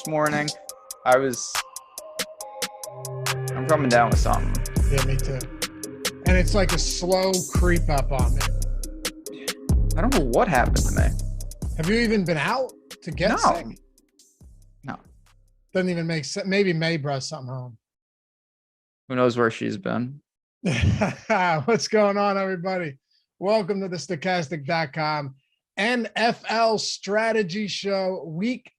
this morning. I'm coming down with something. Yeah, me too. And it's like a slow creep up on me. I don't know what happened to me. Have you even been out to get sick? No. Doesn't even make sense. Maybe May brought something home. Who knows where she's been? What's going on, everybody? Welcome to the Stokastic.com NFL Strategy Show, Week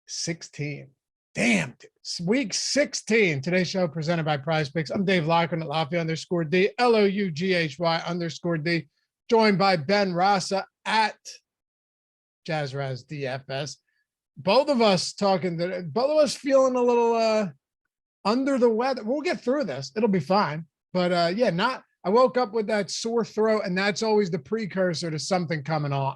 16. Damn, it's Week 16. Today's show presented by PrizePicks. I'm Dave Loughran at Loughran_D, Loughy_D, joined by Ben Rasa at Jazzraz DFS. Both of us feeling a little under the weather. We'll get through this. It'll be fine. But I woke up with that sore throat, and that's always the precursor to something coming on.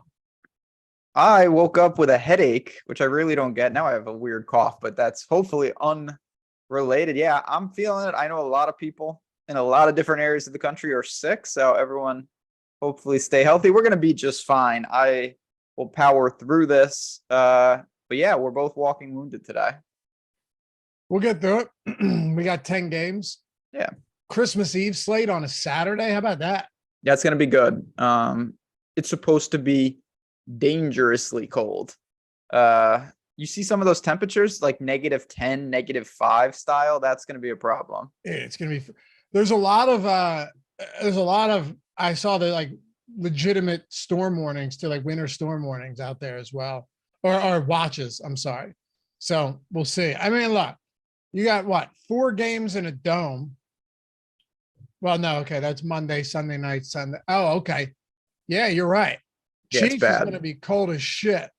I woke up with a headache, which I really don't get. Now I have a weird cough, but that's hopefully unrelated. Yeah, I'm feeling it. I know a lot of people in a lot of different areas of the country are sick, so everyone hopefully stay healthy. We're going to be just fine. I will power through this. But yeah, we're both walking wounded today. We'll get through it. We got 10 games. Yeah. Christmas Eve slate on a Saturday. How about that? Yeah, it's going to be good. It's supposed to be dangerously cold. You see some of those temperatures like -10, -5 style. That's going to be a problem. It's going to be. There's a lot of. I saw the like legitimate storm warnings to like winter storm warnings out there as well, or watches. I'm sorry. So we'll see. I mean, look, you got what 4 games in a dome. Well, no, okay, that's Monday, Sunday night, Sunday. Oh, okay. Yeah, you're right. Yeah, Chiefs is going to be cold as shit.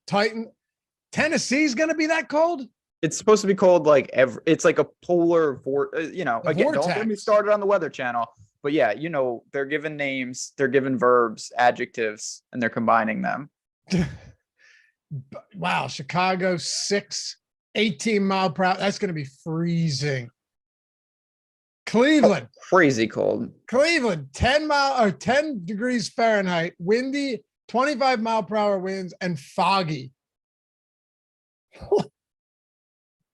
Tennessee's going to be that cold? It's supposed to be cold like it's like a polar again, vortex. Don't get me started on the Weather Channel. But yeah, they're given names, they're given verbs, adjectives, and they're combining them. Wow, Chicago 18 mile per hour. That's going to be freezing. Cleveland, crazy cold. Cleveland, 10 degrees Fahrenheit, windy, 25 mile per hour winds, and foggy.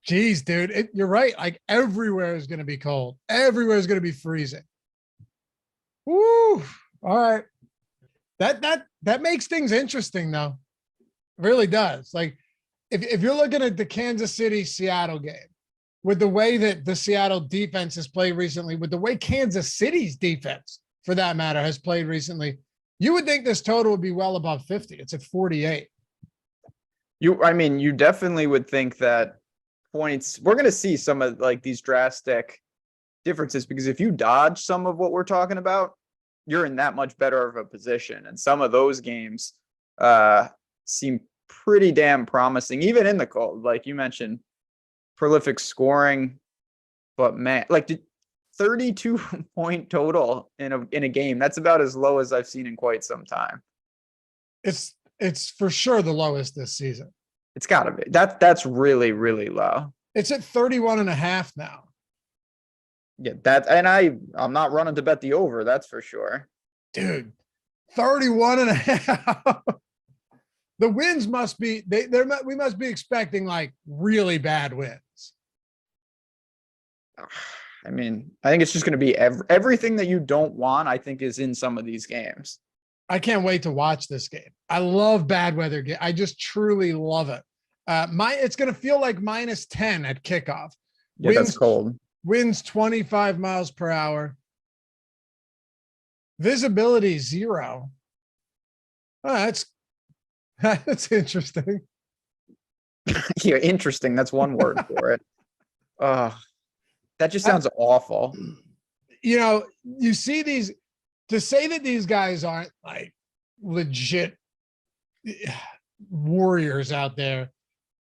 Jeez, dude, you're right. Like everywhere is going to be cold. Everywhere is going to be freezing. Woo! All right, that makes things interesting, though. It really does. Like if you're looking at the Kansas City Seattle game, with the way that the Seattle defense has played recently, with the way Kansas City's defense, for that matter, has played recently, you would think this total would be well above 50. It's at 48. You definitely would think that points. We're going to see some of like these drastic differences because if you dodge some of what we're talking about, you're in that much better of a position. And some of those games seem pretty damn promising, even in the cold, like you mentioned. Prolific scoring, but man, like 32-point total in a game. That's about as low as I've seen in quite some time. It's for sure the lowest this season. It's gotta be. That's really, really low. It's at 31.5 now. Yeah, I'm not running to bet the over, that's for sure. Dude, 31.5. The wins must be we must be expecting like really bad wins. I mean, I think it's just going to be everything that you don't want, I think, is in some of these games. I can't wait to watch this game. I love bad weather game. I just truly love it. It's going to feel like -10 at kickoff. Yeah, that's cold. Winds 25 miles per hour. Visibility 0. Oh, that's interesting. Yeah, interesting. That's one word for it. That just sounds awful. You see these, to say that these guys aren't like legit warriors out there,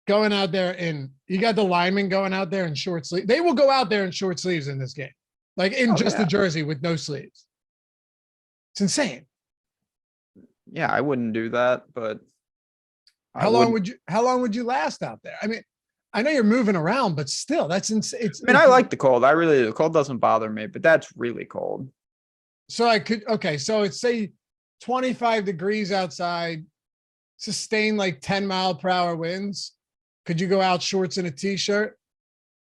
going out there and you got the linemen going out there in short sleeves. They will go out there in short sleeves in this game, like in a jersey with no sleeves. It's insane. Yeah, I wouldn't do that, but how long would you last out there? I mean, I know you're moving around, but still, that's insane. I like the cold. The cold doesn't bother me, but that's really cold. So so it's say 25 degrees outside, sustain like 10 mile per hour winds. Could you go out shorts and a t-shirt?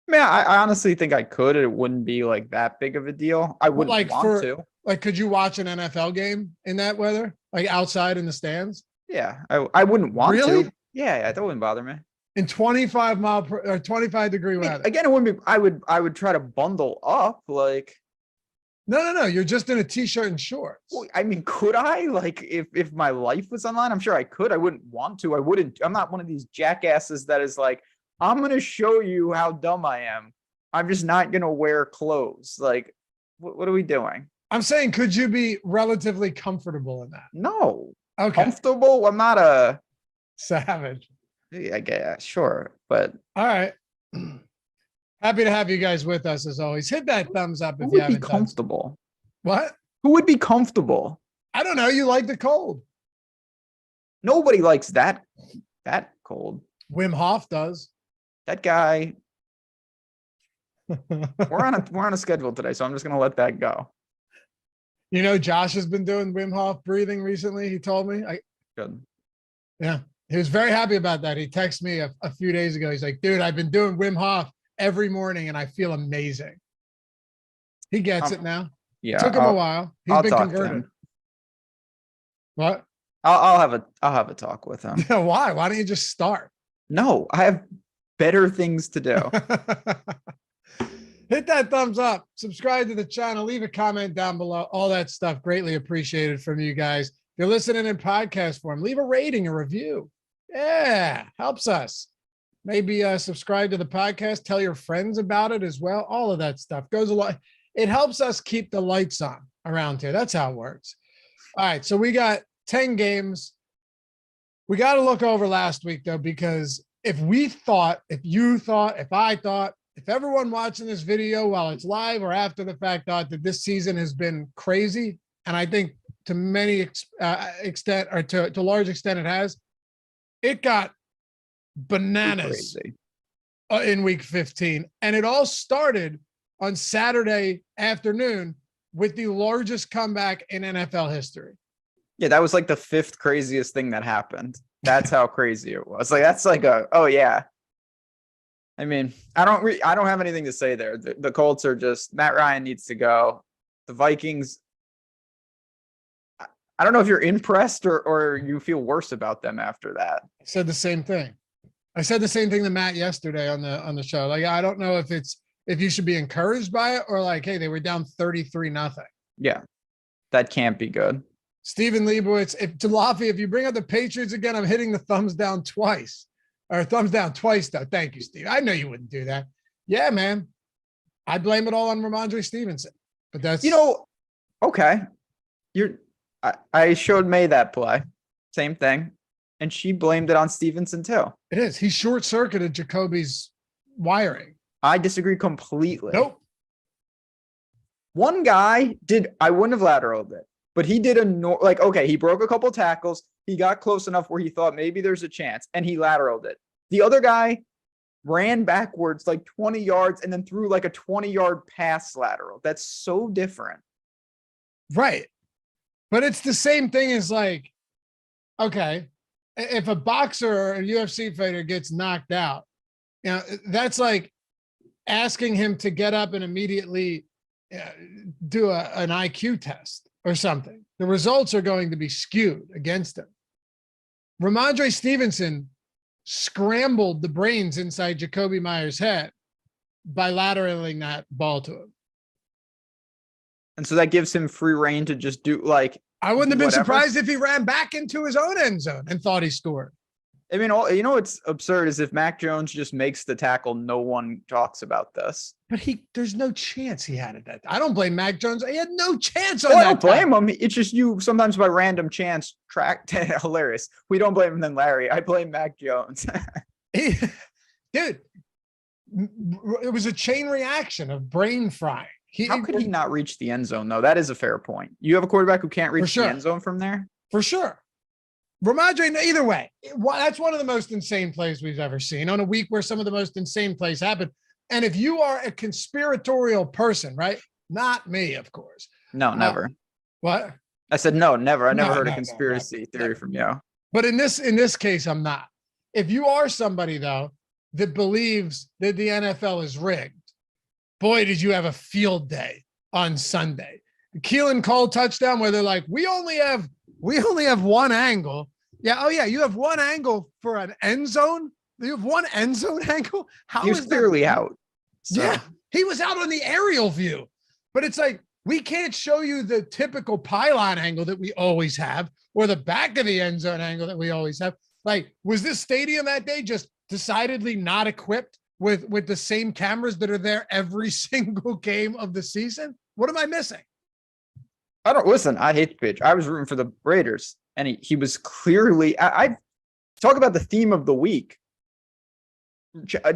Man, I honestly think I could. It wouldn't be like that big of a deal. I wouldn't like want to. Like, could you watch an NFL game in that weather? Like outside in the stands? Yeah, I wouldn't want Really? to. Yeah, that wouldn't bother me. In 25-degree weather. Again, it wouldn't be. I would try to bundle up. Like, No. You're just in a t-shirt and shorts. well, I mean, could I? Like, if my life was online, I'm sure I could. I wouldn't want to. I wouldn't. I'm not one of these jackasses that is like, I'm gonna show you how dumb I am. I'm just not gonna wear clothes. Like, what are we doing? I'm saying, could you be relatively comfortable in that? No. Okay. Comfortable? I'm not a Savage. I guess, sure. But All right. Happy to have you guys with us as always. Hit that thumbs up who if you would be haven't done so. comfortable? What? Who would be comfortable? I don't know. You like the cold. Nobody likes that cold. Wim Hof does. That guy. We're on a schedule today, so I'm just gonna let that go. You know, Josh has been doing Wim Hof breathing recently. He told me. Good. Yeah, he was very happy about that. He texted me a few days ago. He's like, dude, I've been doing Wim Hof every morning and I feel amazing. He gets it now. Yeah. Took him a while. He's been talk to converted. him. What? I'll have a talk with him. Why? Why don't you just start? No, I have better things to do. Hit that thumbs up, subscribe to the channel, leave a comment down below, all that stuff. Greatly appreciated from you guys. If you're listening in podcast form, leave a rating, a review. Yeah, helps us. Maybe subscribe to the podcast, tell your friends about it as well. All of that stuff goes a lot. It helps us keep the lights on around here. That's how it works. All right, so we got 10 games. We got to look over last week, though, because if you thought, if I thought, if everyone watching this video while it's live or after the fact thought that this season has been crazy, and I think to many extent, or to a large extent it has, it got bananas in week 15. And it all started on Saturday afternoon with the largest comeback in NFL history. Yeah, that was like the 5th craziest thing that happened. That's how crazy it was. Like, that's like oh yeah. I mean, I don't have anything to say there. The Colts are just, Matt Ryan needs to go. The Vikings, I don't know if you're impressed or you feel worse about them after that. I said the same thing. I said the same thing to Matt yesterday on the show. Like, I don't know if you should be encouraged by it or like, hey, they were down 33-0. Yeah, that can't be good. Stephen Leibowitz, if you bring up the Patriots again, I'm hitting the thumbs down twice. Or thumbs down twice, though. Thank you, Steve. I know you wouldn't do that. Yeah, man. I blame it all on Ramondre Stevenson. But that's okay. I showed May that play. Same thing. And she blamed it on Stevenson too. It is. He short-circuited Jacoby's wiring. I disagree completely. Nope. One guy I wouldn't have lateraled it, but he did okay, he broke a couple tackles. He got close enough where he thought maybe there's a chance, and he lateraled it. The other guy ran backwards like 20 yards and then threw like a 20-yard pass lateral. That's so different. Right. But it's the same thing as like, okay, if a boxer or a UFC fighter gets knocked out, that's like asking him to get up and immediately do an IQ test or something. The results are going to be skewed against him. Ramondre Stevenson scrambled the brains inside Jacoby Meyer's head by lateraling that ball to him. And so that gives him free reign to just do like. I wouldn't have been surprised if he ran back into his own end zone and thought he scored. I mean, what's absurd is if Mac Jones just makes the tackle, no one talks about this. But there's no chance he had it. I don't blame Mac Jones. He had no chance on that. I don't blame him. It's just you sometimes by random chance hilarious. We don't blame him then Larry. I blame Mac Jones. Dude, it was a chain reaction of brain frying. How could he not reach the end zone though? That is a fair point. You have a quarterback who can't reach the end zone from there? For sure. Ramondre, either way, that's one of the most insane plays we've ever seen on a week where some of the most insane plays happen. And if you are a conspiratorial person, right? Not me, of course. No, never. What? I said no, never. I never heard a conspiracy theory from you. But in this case, I'm not. If you are somebody though that believes that the NFL is rigged, boy, did you have a field day on Sunday. The Keelan Cole touchdown where they're like, we only have one angle. Yeah. Oh yeah. You have one angle for an end zone. You have one end zone angle. He was clearly out. So. Yeah. He was out on the aerial view, but it's like, we can't show you the typical pylon angle that we always have or the back of the end zone angle that we always have. Like, was this stadium that day just decidedly not equipped with the same cameras that are there every single game of the season? What am I missing? I don't listen. I hate the pitch. I was rooting for the Raiders, and he was clearly. I talk about the theme of the week.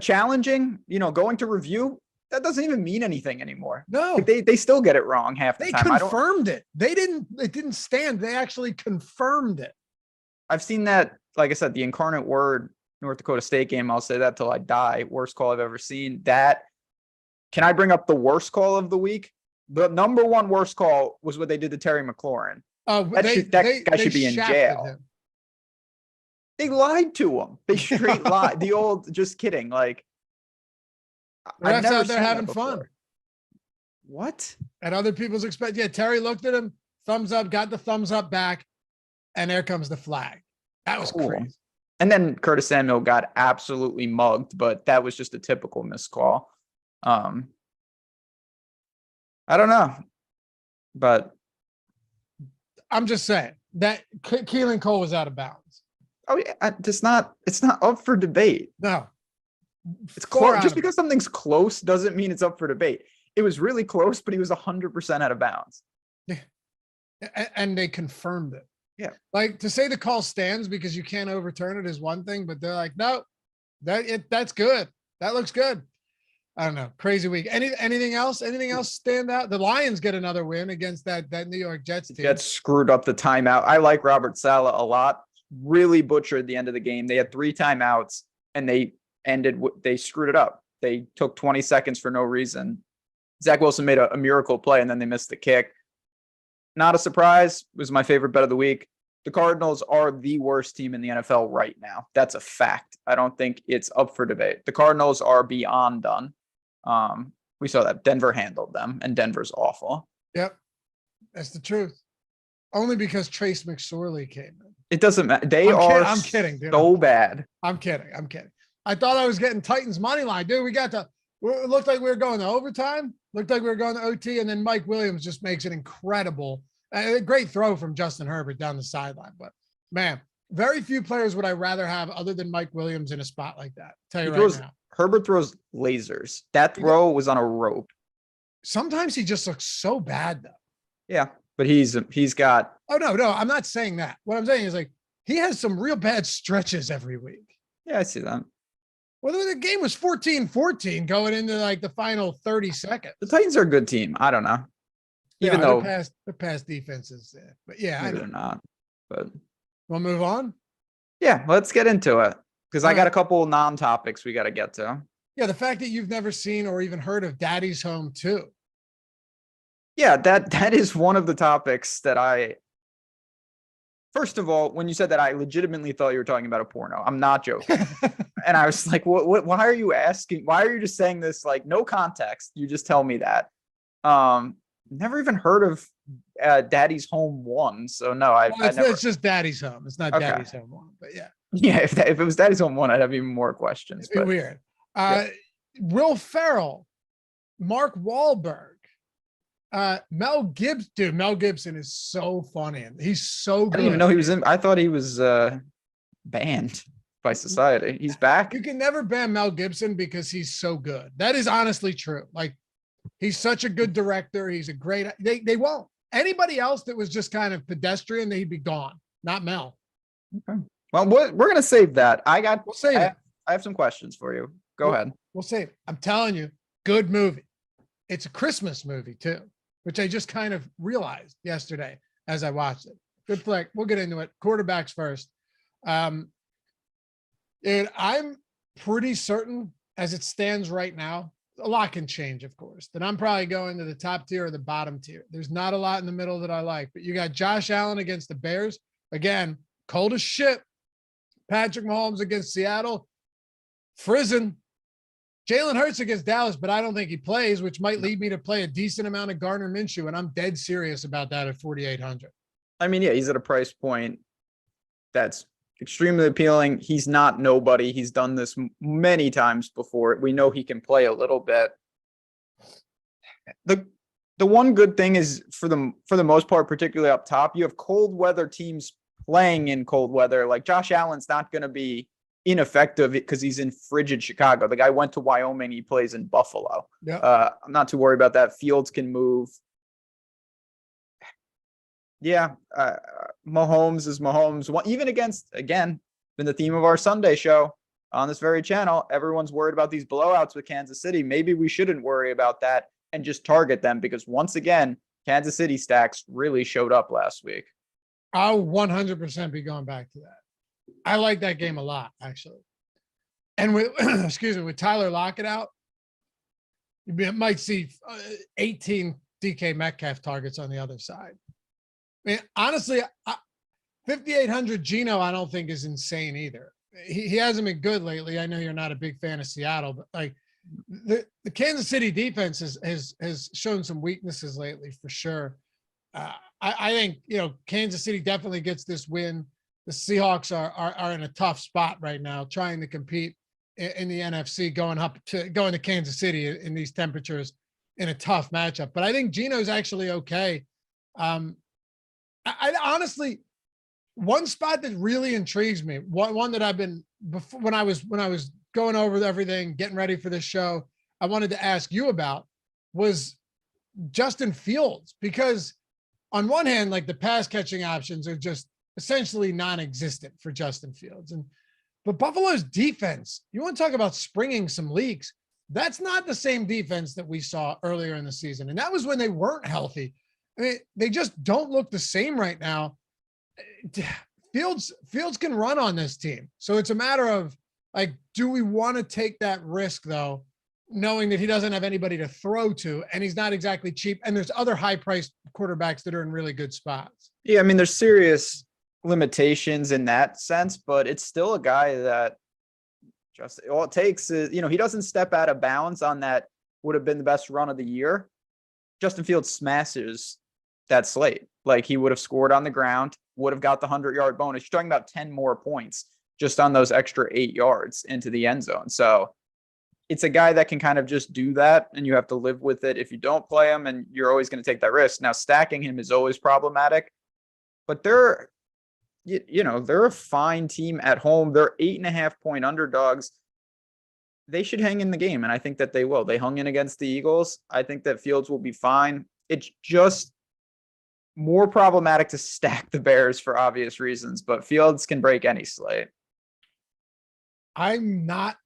Challenging, going to review. That doesn't even mean anything anymore. No, like they still get it wrong half the time. They confirmed it. It didn't stand. They actually confirmed it. I've seen that. Like I said, the incarnate word North Dakota State game. I'll say that till I die. Worst call I've ever seen. That. Can I bring up the worst call of the week? The number one worst call was what they did to Terry McLaurin. That guy should be in jail. Him. They lied to him. They straight lied. The old, just kidding. Like, I've never out there having fun. What? At other people's expense. Yeah, Terry looked at him, thumbs up, got the thumbs up back, and there comes the flag. That was cool. Crazy. And then Curtis Samuel got absolutely mugged, but that was just a typical missed call. I don't know, but I'm just saying that Keelan Cole was out of bounds. Oh yeah, it's not up for debate. No, it's close. Just because something's close doesn't mean it's up for debate. It was really close, but he was 100% out of bounds. Yeah, and they confirmed it. Yeah, like to say the call stands because you can't overturn it is one thing, but they're like, no, that's good. That looks good. I don't know. Crazy week. Anything else? Anything else stand out? The Lions get another win against that New York Jets team. Jets screwed up the timeout. I like Robert Saleh a lot. Really butchered the end of the game. They had 3 timeouts and they screwed it up. They took 20 seconds for no reason. Zach Wilson made a miracle play and then they missed the kick. Not a surprise. It was my favorite bet of the week. The Cardinals are the worst team in the NFL right now. That's a fact. I don't think it's up for debate. The Cardinals are beyond done. We saw that Denver handled them and Denver's awful. Yep. That's the truth. Only because Trace McSorley came in. It doesn't matter. I'm kidding, dude. So bad. I'm kidding. I thought I was getting Titans money line, dude. It looked like we were going to overtime. Looked like we were going to OT. And then Mike Williams just makes an incredible, a great throw from Justin Herbert down the sideline. But man, very few players would I rather have other than Mike Williams in a spot like that. Tell you right now. Herbert throws lasers. That throw was on a rope. Sometimes he just looks so bad though. Yeah, but he's got. Oh no, I'm not saying that. What I'm saying is like he has some real bad stretches every week. Yeah, I see that. Well, the game was 14-14 going into like the final 30 seconds. The Titans are a good team. I don't know. Even though the past defenses, but yeah, I know. They're not. But we'll move on. Yeah, let's get into it. Because I got a couple non-topics we got to get to. Yeah, the fact that you've never seen or even heard of Daddy's Home 2. Yeah, that is one of the topics that first of all, when you said that, I legitimately thought you were talking about a porno. I'm not joking. And I was like, what, why are you asking? Why are you just saying this? Like, no context. You just tell me that. Never even heard of Daddy's Home 1. So no, it's just Daddy's Home. It's not okay. Daddy's Home 1, but yeah. Yeah, if it was Daddy's Home 1, I'd have even more questions. It'd be weird. Yeah. Will Ferrell, Mark Wahlberg, Mel Gibson. Dude, Mel Gibson is so funny. He's so good. I didn't even know he was in. I thought he was banned by society. He's back. You can never ban Mel Gibson because he's so good. That is honestly true. Like, he's such a good director. He's a great. They won't. Anybody else that was just kind of pedestrian, they'd be gone. Not Mel. Okay. Well, we're gonna save that. We'll save it. I have some questions for you. Go ahead. We'll save it. I'm telling you, good movie. It's a Christmas movie too, which I just kind of realized yesterday as I watched it. Good flick. We'll get into it. Quarterbacks first. And I'm pretty certain, as it stands right now, a lot can change, of course, that I'm probably going to the top tier or the bottom tier. There's not a lot in the middle that I like, but you got Josh Allen against the Bears. Again, cold as shit. Patrick Mahomes against Seattle. Frizzin. Jalen Hurts against Dallas, but I don't think he plays, which might lead me to play a decent amount of Gardner Minshew, and I'm dead serious about that at 4,800. I mean, yeah, he's at a price point that's extremely appealing. He's not nobody. He's done this many times before. We know he can play a little bit. The one good thing is for the most part, particularly up top, you have cold weather teams playing in cold weather. Like Josh Allen's not going to be ineffective because he's in frigid Chicago. The guy went to Wyoming. He plays in Buffalo. Yeah. I'm not too worried about that. Fields can move. Yeah. Mahomes is Mahomes. Even against, again, been the theme of our Sunday show on this very channel. Everyone's worried about these blowouts with Kansas City. Maybe we shouldn't worry about that and just target them because once again, Kansas City stacks really showed up last week. I'll 100% be going back to that. I like that game a lot, actually. And with, with Tyler Lockett out, you might see 18 DK Metcalf targets on the other side. I mean, honestly, 5,800 Geno, I don't think is insane either. He hasn't been good lately. I know you're not a big fan of Seattle, but like the Kansas City defense has shown some weaknesses lately for sure. I think, Kansas City definitely gets this win. The Seahawks are in a tough spot right now, trying to compete in the NFC, going to Kansas City in these temperatures in a tough matchup. But I think Geno's actually okay. I honestly, one spot that really intrigues me, one that I've been before when I was going over everything, getting ready for this show, I wanted to ask you about was Justin Fields, because on one hand, like the pass catching options are just essentially non-existent for Justin Fields. But Buffalo's defense, you want to talk about springing some leaks. That's not the same defense that we saw earlier in the season. And that was when they weren't healthy. I mean, they just don't look the same right now. Fields can run on this team. So it's a matter of like, do we want to take that risk though, knowing that he doesn't have anybody to throw to and he's not exactly cheap. And there's other high priced quarterbacks that are in really good spots. Yeah. I mean, there's serious limitations in that sense, but it's still a guy that just all it takes is, he doesn't step out of bounds on that would have been the best run of the year. Justin Fields smashes that slate. Like he would have scored on the ground, would have got the 100-yard bonus. You're talking about 10 more points just on those extra 8 yards into the end zone. So it's a guy that can kind of just do that, and you have to live with it if you don't play him, and you're always going to take that risk. Now, stacking him is always problematic, but they're a fine team at home. They're 8.5-point underdogs. They should hang in the game, and I think that they will. They hung in against the Eagles. I think that Fields will be fine. It's just more problematic to stack the Bears for obvious reasons, but Fields can break any slate. I'm not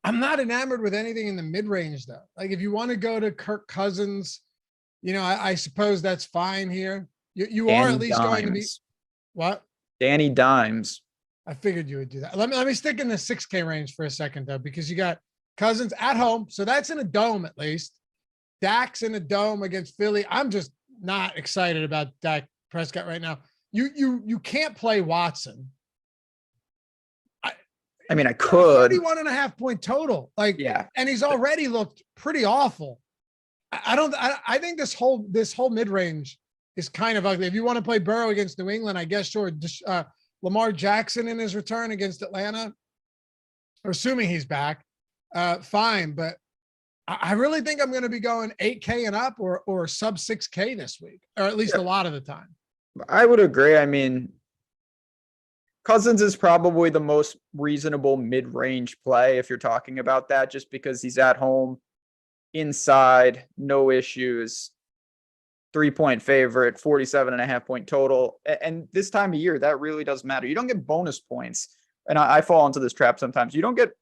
enamored with anything in the mid-range though. Like if you want to go to Kirk Cousins, I suppose that's fine here. You are at least going to be what? Danny Dimes. I figured you would do that. Let me stick in the 6K range for a second though, because you got Cousins at home. So that's in a dome at least. Dak's in a dome against Philly. I'm just not excited about Dak Prescott right now. You can't play Watson. I mean, I could. 31.5-point total. Yeah. And he's already looked pretty awful. I think this whole mid-range is kind of ugly. If you want to play Burrow against New England, I guess sure. Lamar Jackson in his return against Atlanta, or assuming he's back, fine. But I really think I'm going to be going 8K and up or sub 6K this week, or at least a lot of the time. I would agree. I mean, Cousins is probably the most reasonable mid-range play if you're talking about that, just because he's at home, inside, no issues, 3-point favorite, 47.5-point total. And this time of year, that really does matter. You don't get bonus points. And I fall into this trap sometimes. You don't get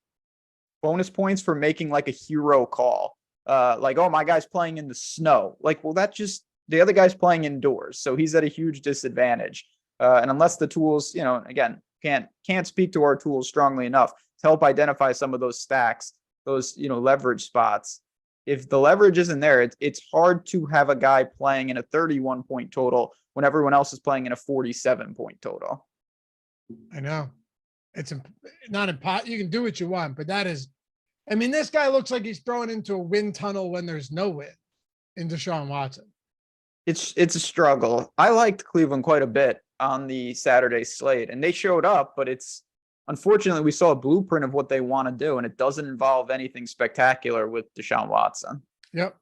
bonus points for making like a hero call. Like, oh, my guy's playing in the snow. Like, well, that just, the other guy's playing indoors. So he's at a huge disadvantage. And unless the tools, again, can't speak to our tools strongly enough to help identify some of those stacks, those, leverage spots. If the leverage isn't there, it's hard to have a guy playing in a 31-point total when everyone else is playing in a 47-point total. I know. It's not impossible. You can do what you want, but that is, I mean, this guy looks like he's throwing into a wind tunnel when there's no wind in Deshaun Watson. It's a struggle. I liked Cleveland quite a bit on the Saturday slate, and they showed up, but it's unfortunately we saw a blueprint of what they want to do, and it doesn't involve anything spectacular with Deshaun Watson. Yep.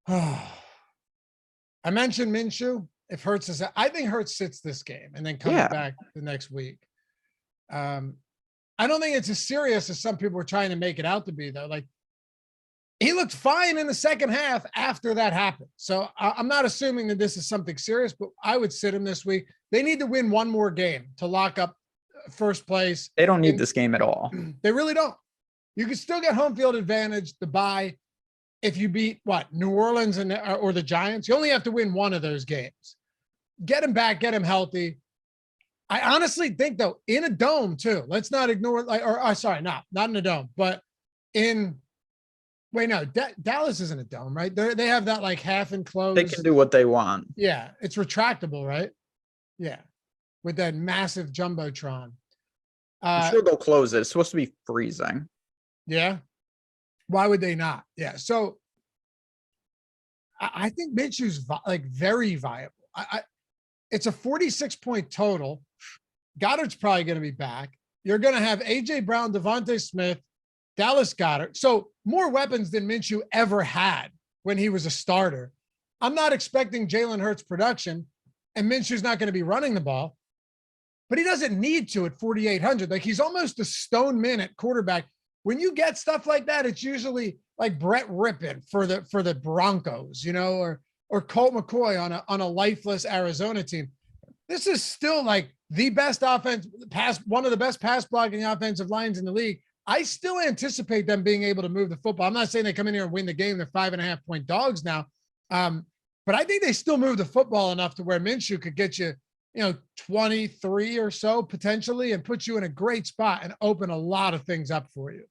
I mentioned Minshew. If Hurts is, I think Hurts sits this game and then comes back the next week. I don't think it's as serious as some people were trying to make it out to be, though. Like, he looked fine in the second half after that happened. So I'm not assuming that this is something serious, but I would sit him this week. They need to win one more game to lock up first place. They don't need this game at all. They really don't. You can still get home field advantage, the bye. If you beat New Orleans or the Giants, you only have to win one of those games. Get him back, get him healthy. I honestly think, though, in a dome too. Let's not ignore, not in a dome, but Dallas isn't a dome, right? They have that like half enclosed. They can do what they want. Yeah, it's retractable, right? Yeah, with that massive jumbotron. I'm sure they'll close it. It's supposed to be freezing. Yeah. Why would they not? Yeah. So I think Minshew's very viable. It's a 46-point total. Goddard's probably going to be back. You're going to have AJ Brown, Devontae Smith, Dallas Goedert. So more weapons than Minshew ever had when he was a starter. I'm not expecting Jalen Hurts production, and Minshew's not going to be running the ball, but he doesn't need to at 4,800. Like, he's almost a stone min at quarterback. When you get stuff like that, it's usually like Brett Rippon for the Broncos, or Colt McCoy on a lifeless Arizona team. This is still like the best offense, one of the best pass blocking offensive lines in the league. I still anticipate them being able to move the football. I'm not saying they come in here and win the game. They're 5.5-point dogs now. But I think they still move the football enough to where Minshew could get you, 23 or so potentially, and put you in a great spot and open a lot of things up for you.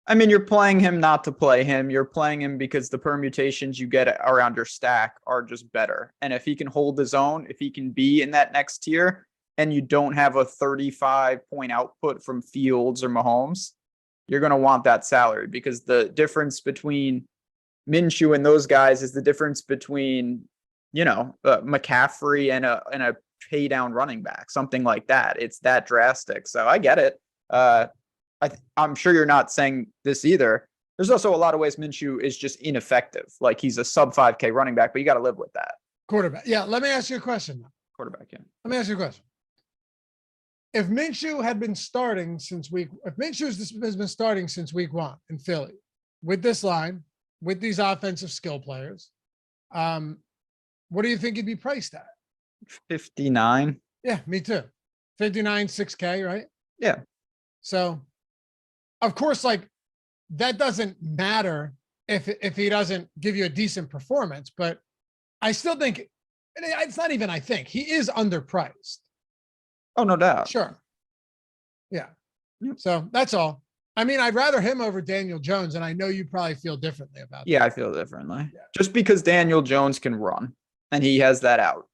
I mean, you're playing him not to play him. You're playing him because the permutations you get around your stack are just better. And if he can hold his own, if he can be in that next tier, and you don't have a 35-point output from Fields or Mahomes, you're going to want that salary, because the difference between Minshew and those guys is the difference between, McCaffrey and a pay down running back, something like that. It's that drastic. So I get it. I'm sure you're not saying this either. There's also a lot of ways Minshew is just ineffective. Like, he's a sub 5K running back, but you got to live with that. Quarterback. Yeah. Let me ask you a question. Quarterback. Yeah. Let me ask you a question. If Minshew has been starting since week one in Philly with this line, with these offensive skill players, what do you think he'd be priced at? 59. Yeah, me too. 59, 6K, right? Yeah. So, of course, that doesn't matter if he doesn't give you a decent performance, but I still think it's not even, I think he is underpriced. Oh, no doubt. Sure. Yeah. So that's all. I mean, I'd rather him over Daniel Jones, and I know you probably feel differently about that. Yeah, I feel differently. Yeah. Just because Daniel Jones can run, and he has that out.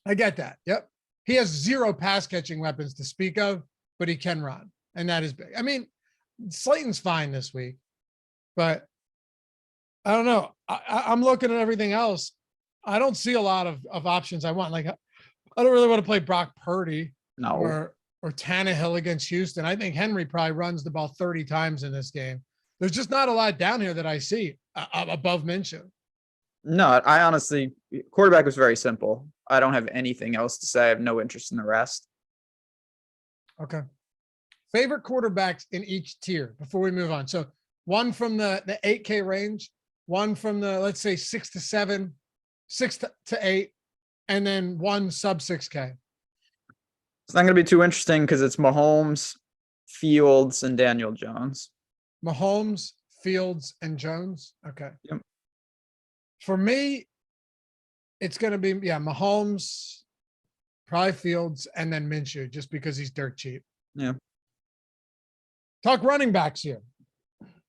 I get that. Yep. He has 0 pass catching weapons to speak of, but he can run, and that is big. I mean, Slayton's fine this week, but I don't know. I'm looking at everything else. I don't see a lot of options I want. Like, I don't really want to play Brock Purdy. No. Or Tannehill against Houston. I think Henry probably runs the ball 30 times in this game. There's just not a lot down here that I see above Minshew. No, I honestly, quarterback was very simple. I don't have anything else to say. I have no interest in the rest. Okay. Favorite quarterbacks in each tier before we move on. So one from the 8K range, one from the, let's say 6 to 7, 6 to 8, and then one sub 6K. It's not going to be too interesting because it's Mahomes, Fields, and Daniel Jones. Mahomes, Fields, and Jones. Okay. Yep. For me, it's going to be, Mahomes, probably Fields, and then Minshew, just because he's dirt cheap. Yeah. Talk running backs here.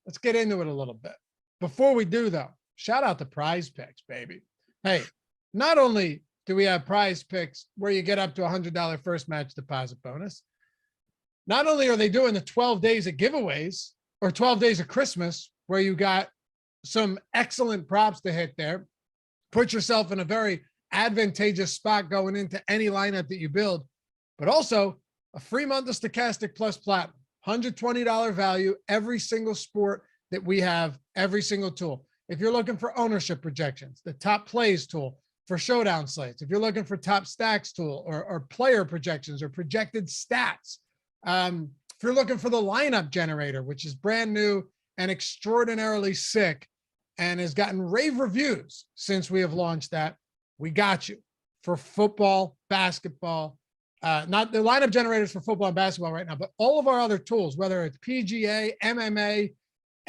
Let's get into it a little bit. Before we do, though, shout out to PrizePicks, baby. Hey, not only do we have PrizePicks where you get up to $100 first match deposit bonus. Not only are they doing the 12 days of giveaways or 12 days of Christmas where you got some excellent props to hit there, put yourself in a very advantageous spot going into any lineup that you build, but also a free month of Stokastic Plus Platinum, $120 value, every single sport that we have, every single tool. If you're looking for ownership projections, the top plays tool for showdown slates, if you're looking for top stacks tool or player projections or projected stats, if you're looking for the lineup generator, which is brand new and extraordinarily sick and has gotten rave reviews since we have launched that, we got you for football, basketball, not the lineup generators for football and basketball right now, but all of our other tools, whether it's PGA, MMA,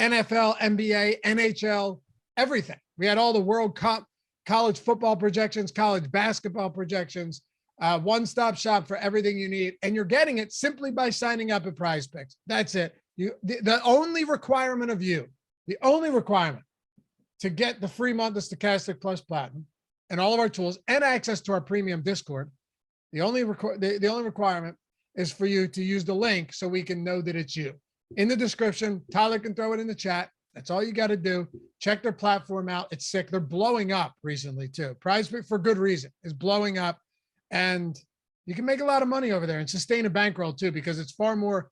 NFL, NBA, NHL, everything. We had all the World Cup, college football projections, college basketball projections, one-stop shop for everything you need. And you're getting it simply by signing up at PrizePicks. That's it. The only requirement of you, the only requirement to get the free month of Stokastic Plus Platinum and all of our tools and access to our premium Discord, the only requirement is for you to use the link so we can know that it's you. In the description, Tyler can throw it in the chat. That's all you got to do. Check their platform out. It's sick. They're blowing up recently too. PrizePicks, for good reason, is blowing up, and you can make a lot of money over there and sustain a bankroll too, because it's far more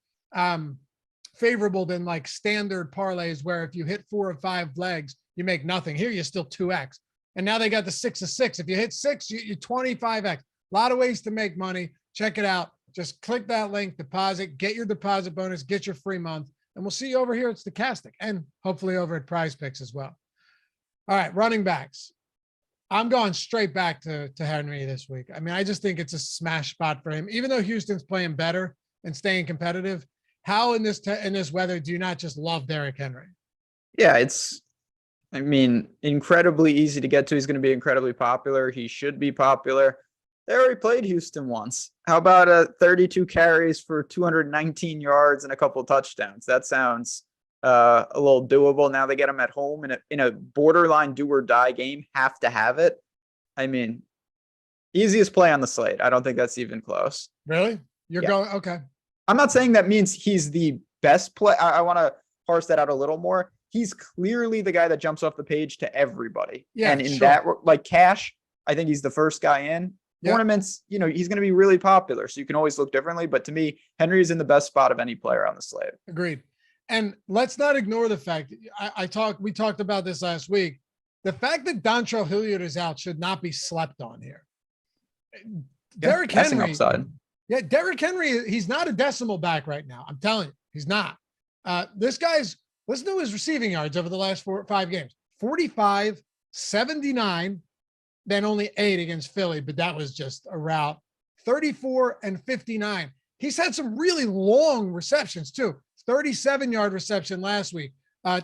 favorable than like standard parlays where if you hit 4 or 5 legs, you make nothing. Here, you still 2x. And now they got the 6 of 6. If you hit 6, you 25x. A lot of ways to make money. Check it out. Just click that link, deposit, get your deposit bonus, get your free month, and we'll see you over here at Stokastic and hopefully over at PrizePicks as well. All right, running backs. I'm going straight back to Henry this week. I mean, I just think it's a smash spot for him. Even though Houston's playing better and staying competitive, how in this weather do you not just love Derrick Henry? Yeah, it's, I mean, incredibly easy to get to. He's going to be incredibly popular. He should be popular. They already played Houston once. How about 32 carries for 219 yards and a couple of touchdowns? That sounds a little doable. Now they get him at home in a borderline do or die game. Have to have it. I mean, easiest play on the slate. I don't think that's even close. Really? You're going, okay. I'm not saying that means he's the best play. I want to parse that out a little more. He's clearly the guy that jumps off the page to everybody. Yeah, and in that, like cash, I think he's the first guy in. Yep. Tournaments, you know, he's going to be really popular, so you can always look differently. But to me, Henry is in the best spot of any player on the slate. Agreed. And let's not ignore the fact we talked about this last week. The fact that Dontrell Hilliard is out should not be slept on here. Derrick Henry, upside. Yeah, Derrick Henry, he's not a decimal back right now. I'm telling you, he's not. This guy's, listen to his receiving yards over the last 4 or 5 games: 45, 79. Then only 8 against Philly, but that was just a rout. 34 and 59. He's had some really long receptions too. 37-yard reception last week.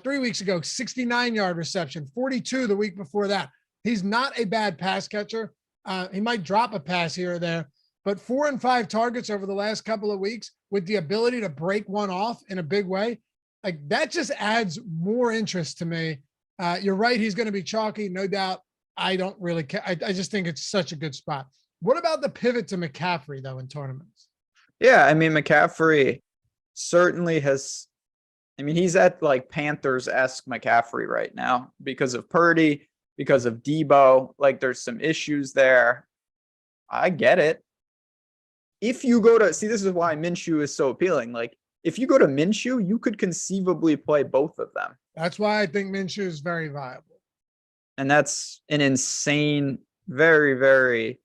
3 weeks ago, 69-yard reception, 42 the week before that. He's not a bad pass catcher. He might drop a pass here or there, but 4 and 5 targets over the last couple of weeks with the ability to break one off in a big way. Like that just adds more interest to me. You're right. He's going to be chalky, no doubt. I don't really care. I just think it's such a good spot. What about the pivot to McCaffrey, though, in tournaments? Yeah, I mean, McCaffrey certainly has, I mean, he's at like Panthers-esque McCaffrey right now because of Purdy, because of Debo. Like, there's some issues there. I get it. If you go to, see, this is why Minshew is so appealing. Like, if you go to Minshew, you could conceivably play both of them. That's why I think Minshew is very viable. And that's an insane, very, very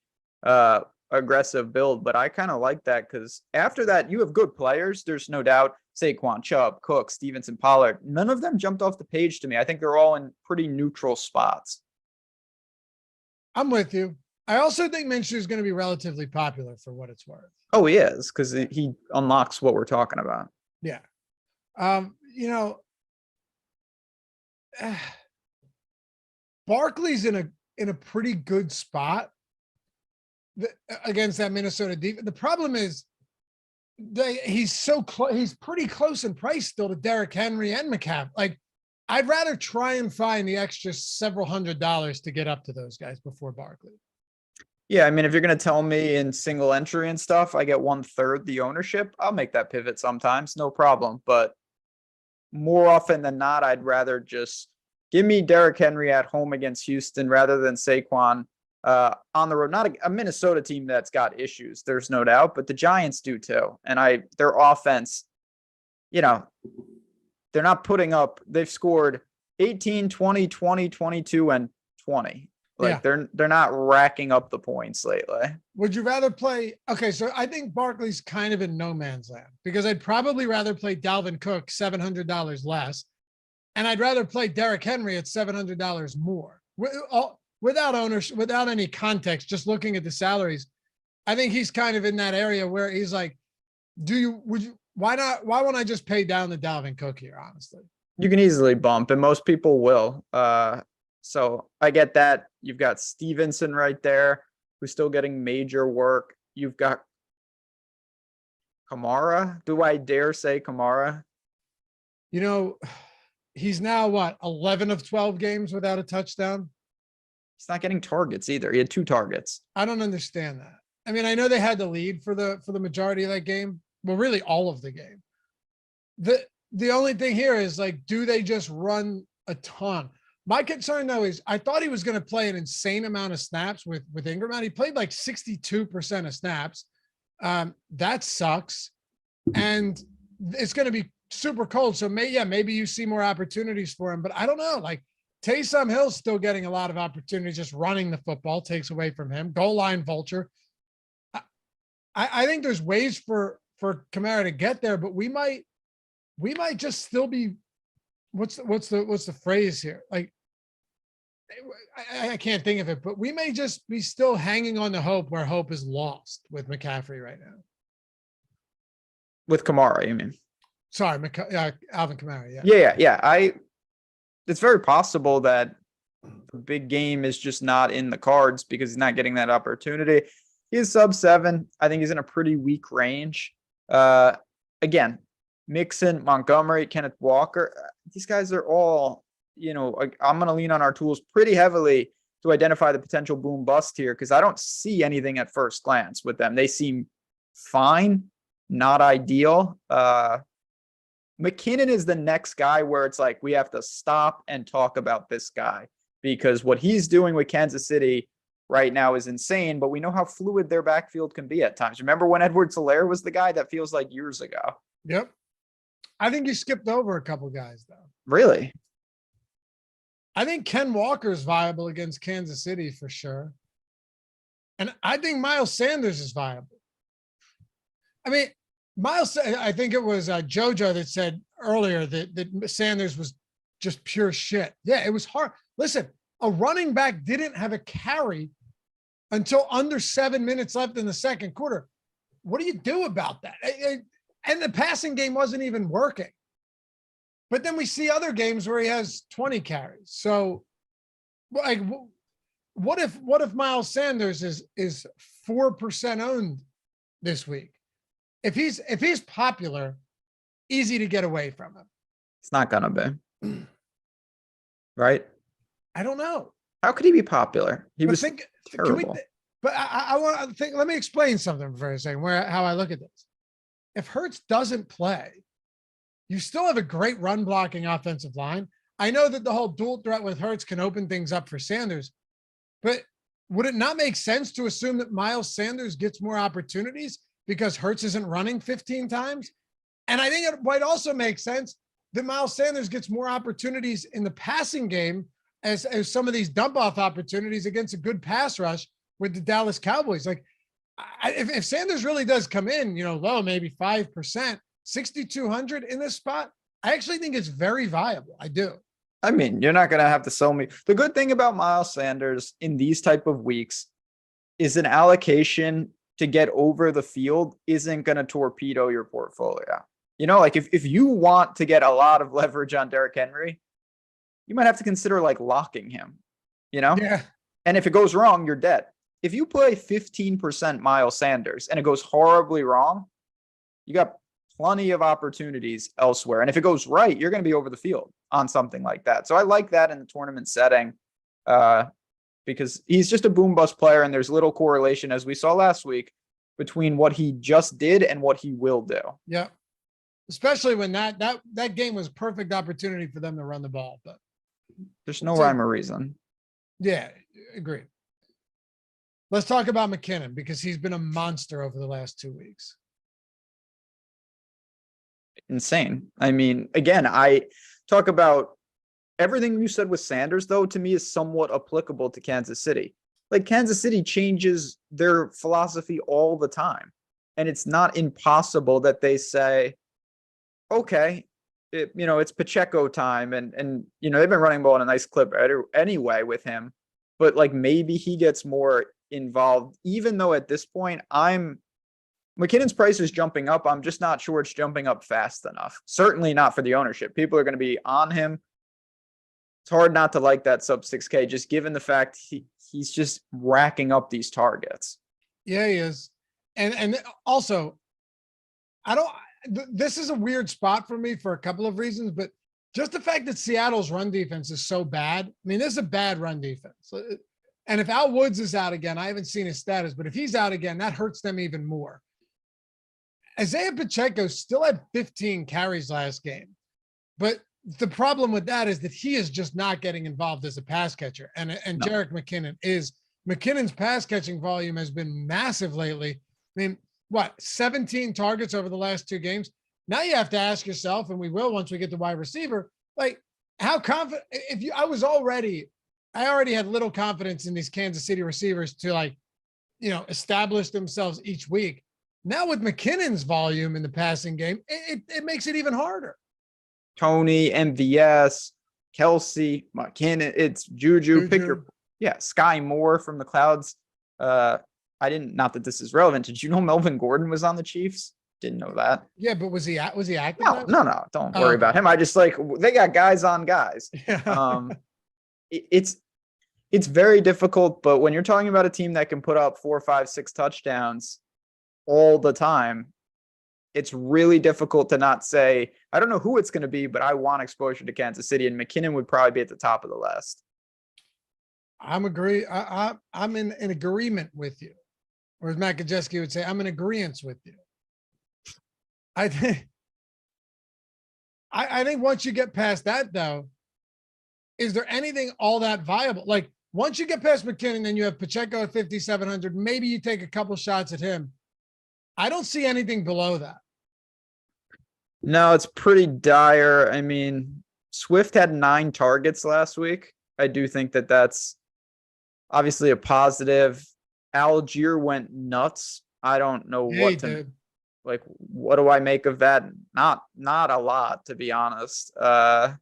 aggressive build. But I kind of like that because after that, you have good players. There's no doubt. Saquon, Chubb, Cook, Stevenson, Pollard. None of them jumped off the page to me. I think they're all in pretty neutral spots. I'm with you. I also think Minshew is going to be relatively popular for what it's worth. Oh, he is, because he unlocks what we're talking about. Yeah. You know, Barkley's in a pretty good spot against that Minnesota defense. The problem is he's so close. He's pretty close in price still to Derrick Henry and McCaffrey. Like, I'd rather try and find the extra several $100s to get up to those guys before Barkley. Yeah, I mean, if you're gonna tell me in single entry and stuff, I get 1/3 the ownership, I'll make that pivot sometimes, no problem. But more often than not, I'd rather just give me Derrick Henry at home against Houston rather than Saquon on the road. Not a Minnesota team that's got issues, there's no doubt, but the Giants do too. And their offense, you know, they're not putting up, they've scored 18, 20, 20, 22, and 20. Yeah. Like they're not racking up the points lately. Would you rather play? Okay, so I think Barkley's kind of in no man's land because I'd probably rather play Dalvin Cook $700 less, and I'd rather play Derrick Henry at $700 more. Without ownership, without any context, just looking at the salaries, I think he's kind of in that area where he's like, why not? Why won't I just pay down the Dalvin Cook here? Honestly, You can easily bump, and most people will. So I get that. You've got Stevenson right there, who's still getting major work. You've got Kamara. Do I dare say Kamara? he's now what 11 of 12 games without a touchdown. He's not getting targets either. He had 2 targets. I don't understand that. I mean, I know they had the lead for the majority of that game. Well, really all of the game. The only thing here is like, do they just run a ton? My concern though is I thought he was going to play an insane amount of snaps with Ingram out. He played like 62% of snaps. That sucks. And it's going to be super cold. So maybe you see more opportunities for him, but I don't know. Like Taysom Hill's still getting a lot of opportunities, just running the football takes away from him. Goal line vulture. I think there's ways for Kamara to get there, but we might just still be, what's the phrase here? Like, I can't think of it, but we may just be still hanging on to hope where hope is lost with McCaffrey right now. With Kamara, you mean? Sorry, Alvin Kamara. Yeah. It's very possible that the big game is just not in the cards because he's not getting that opportunity. He is sub 7. I think he's in a pretty weak range. Again, Mixon, Montgomery, Kenneth Walker, these guys are all, I'm going to lean on our tools pretty heavily to identify the potential boom bust here because I don't see anything at first glance with them. They seem fine, not ideal. McKinnon is the next guy where it's like we have to stop and talk about this guy because what he's doing with Kansas City right now is insane, but we know how fluid their backfield can be at times. Remember when Edwards-Helaire was the guy? That feels like years ago. Yep. I think you skipped over a couple guys though. Really? I think Ken Walker's viable against Kansas City for sure. And I think Miles Sanders is viable. I mean, I think it was JoJo that said earlier that Sanders was just pure shit. Yeah, it was hard. Listen, a running back didn't have a carry until under 7 minutes left in the second quarter. What do you do about that? And the passing game wasn't even working. But then we see other games where he has 20 carries. So like, what if Miles Sanders is 4% owned this week? If he's popular, easy to get away from him. It's not gonna be. Right? I don't know. How could he be popular? He was terrible. I want to think. Let me explain something for a second. How I look at this. If Hurts doesn't play, you still have a great run blocking offensive line. I know that the whole dual threat with Hurts can open things up for Sanders, but would it not make sense to assume that Miles Sanders gets more opportunities because Hurts isn't running 15 times? And I think it might also make sense that Miles Sanders gets more opportunities in the passing game as some of these dump off opportunities against a good pass rush with the Dallas Cowboys. Like if Sanders really does come in, low, maybe 5%, 6,200 in this spot, I actually think it's very viable. I do. I mean, you're not going to have to sell me. The good thing about Miles Sanders in these type of weeks is an allocation to get over the field isn't going to torpedo your portfolio. Like if you want to get a lot of leverage on Derrick Henry, you might have to consider like locking him, Yeah. And if it goes wrong, you're dead. If you play 15% Miles Sanders and it goes horribly wrong, you got plenty of opportunities elsewhere. And if it goes right, you're going to be over the field on something like that. So I like that in the tournament setting. because he's just a boom bust player and there's little correlation, as we saw last week, between what he just did and what he will do. Yeah. Especially when that game was a perfect opportunity for them to run the ball, but there's no rhyme or reason. Yeah, agreed. Let's talk about McKinnon because he's been a monster over the last 2 weeks. Insane. I mean, again, I talk about everything you said with Sanders, though, to me is somewhat applicable to Kansas City. Like, Kansas City changes their philosophy all the time. And it's not impossible that they say, okay, it's Pacheco time. And they've been running ball in a nice clip anyway with him. But, like, maybe he gets more involved, even though at this point, McKinnon's price is jumping up. I'm just not sure it's jumping up fast enough. Certainly not for the ownership. People are going to be on him. It's hard not to like that sub 6K, just given the fact he's just racking up these targets. Yeah, he is. And also, this is a weird spot for me for a couple of reasons, but just the fact that Seattle's run defense is so bad. I mean, this is a bad run defense. And if Al Woods is out again, I haven't seen his status, but if he's out again, that hurts them even more. Isaiah Pacheco still had 15 carries last game, but the problem with that is that he is just not getting involved as a pass catcher. And No. Jerick McKinnon is. McKinnon's pass catching volume has been massive lately. I mean, 17 targets over the last 2 games. Now you have to ask yourself, and we will once we get to wide receiver, like, how confident, I already had little confidence in these Kansas City receivers to establish themselves each week. Now with McKinnon's volume in the passing game, it makes it even harder. Tony, MVS, Kelsey, McKinnon, it's Juju. Pick your, Sky Moore from the clouds. Not that this is relevant. Did you know Melvin Gordon was on the Chiefs? Didn't know that. Yeah, but was he active? No. Don't worry about him. I just they got guys on guys. Yeah. It's very difficult, but when you're talking about a team that can put up 4, 5, 6 touchdowns all the time, it's really difficult to not say, I don't know who it's going to be, but I want exposure to Kansas City, and McKinnon would probably be at the top of the list. I'm in agreement with you. Or as Matt Kajeski would say, I'm in agreement with you. I think once you get past that, though, is there anything all that viable? Like, once you get past McKinnon, then you have Pacheco at 5,700. Maybe you take a couple shots at him. I don't see anything below that. No, it's pretty dire. I mean, Swift had 9 targets last week. I do think that that's obviously a positive. Algier went nuts. I don't know what do I make of that? Not a lot, to be honest. I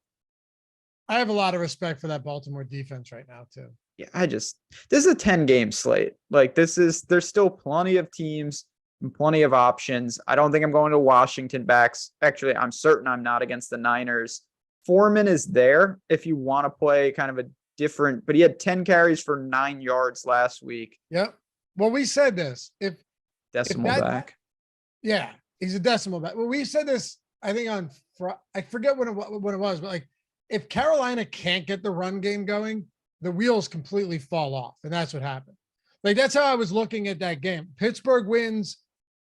have a lot of respect for that Baltimore defense right now too. Yeah, this is a 10-game slate. Like, there's still plenty of teams and plenty of options. I don't think I'm going to Washington backs. Actually, I'm certain I'm not against the Niners. Foreman is there if you want to play kind of a different, but he had 10 carries for 9 yards last week. Yep. Well, we said this. Decimal back. Yeah, he's a decimal back. Well, we said this, I think I forget when it was, but like, if Carolina can't get the run game going, the wheels completely fall off. And that's what happened. Like, that's how I was looking at that game. Pittsburgh wins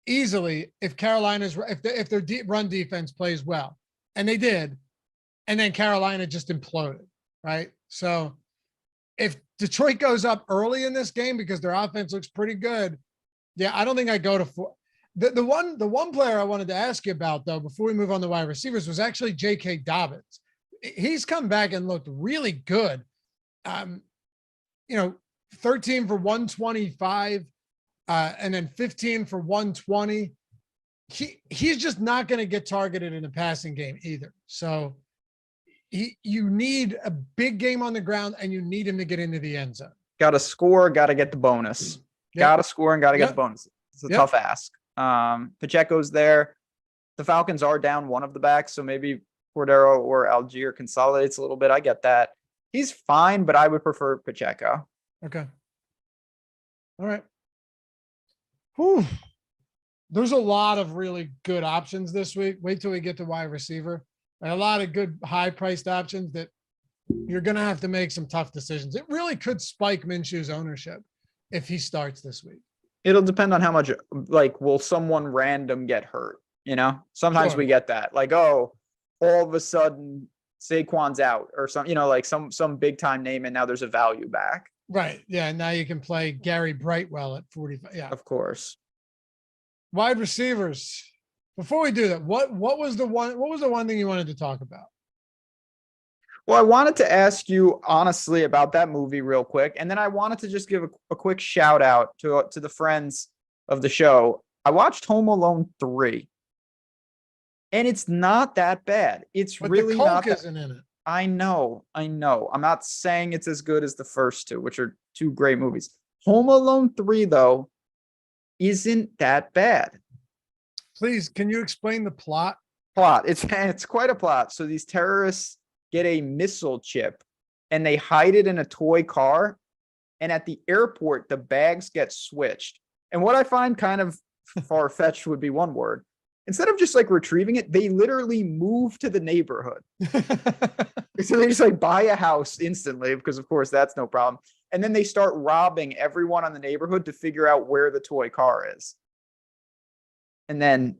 easily if if their run defense plays well. And they did. And then Carolina just imploded, right? So if Detroit goes up early in this game because their offense looks pretty good, I don't think I go to 4. The one player I wanted to ask you about, though, before we move on to wide receivers, was actually J.K. Dobbins. He's come back and looked really good. 13 for 125, and then 15 for 120. He's just not going to get targeted in a passing game either. So you need a big game on the ground, and you need him to get into the end zone. Got to score, got to get the bonus. Yep. Got to score and got to get the bonus. It's a tough ask. Pacheco's there. The Falcons are down one of the backs, so maybe Cordero or Algier consolidates a little bit. I get that. He's fine, but I would prefer Pacheco. Okay. All right. Whew. There's a lot of really good options this week. Wait till we get to wide receiver. A lot of good high-priced options that you're going to have to make some tough decisions. It really could spike Minshew's ownership if he starts this week. It'll depend on how much, like, will someone random get hurt? You know, sometimes Sure. we get that, like, oh, all of a sudden Saquon's out or some, you know, like some big time name, and now there's a value back. Right. Yeah. Now you can play Gary Brightwell at 45. Yeah. Of course. Wide receivers. Before we do that, what was the one thing you wanted to talk about? Well, I wanted to ask you honestly about that movie real quick, and then I wanted to just give a quick shout out to the friends of the show. I watched Home Alone 3, and it's not that bad. It's But really the Coke not. isn't in it. I know. I'm not saying it's as good as the first two, which are two great movies. Home Alone 3, though, isn't that bad. Please, can you explain the plot? It's quite a plot. So these terrorists get a missile chip and they hide it in a toy car. And at the airport, the bags get switched. And what I find kind of far-fetched would be one word. Instead of just like retrieving it, they literally move to the neighborhood. So they just like buy a house instantly because of course that's no problem. And then they start robbing everyone in the neighborhood to figure out where the toy car is. And then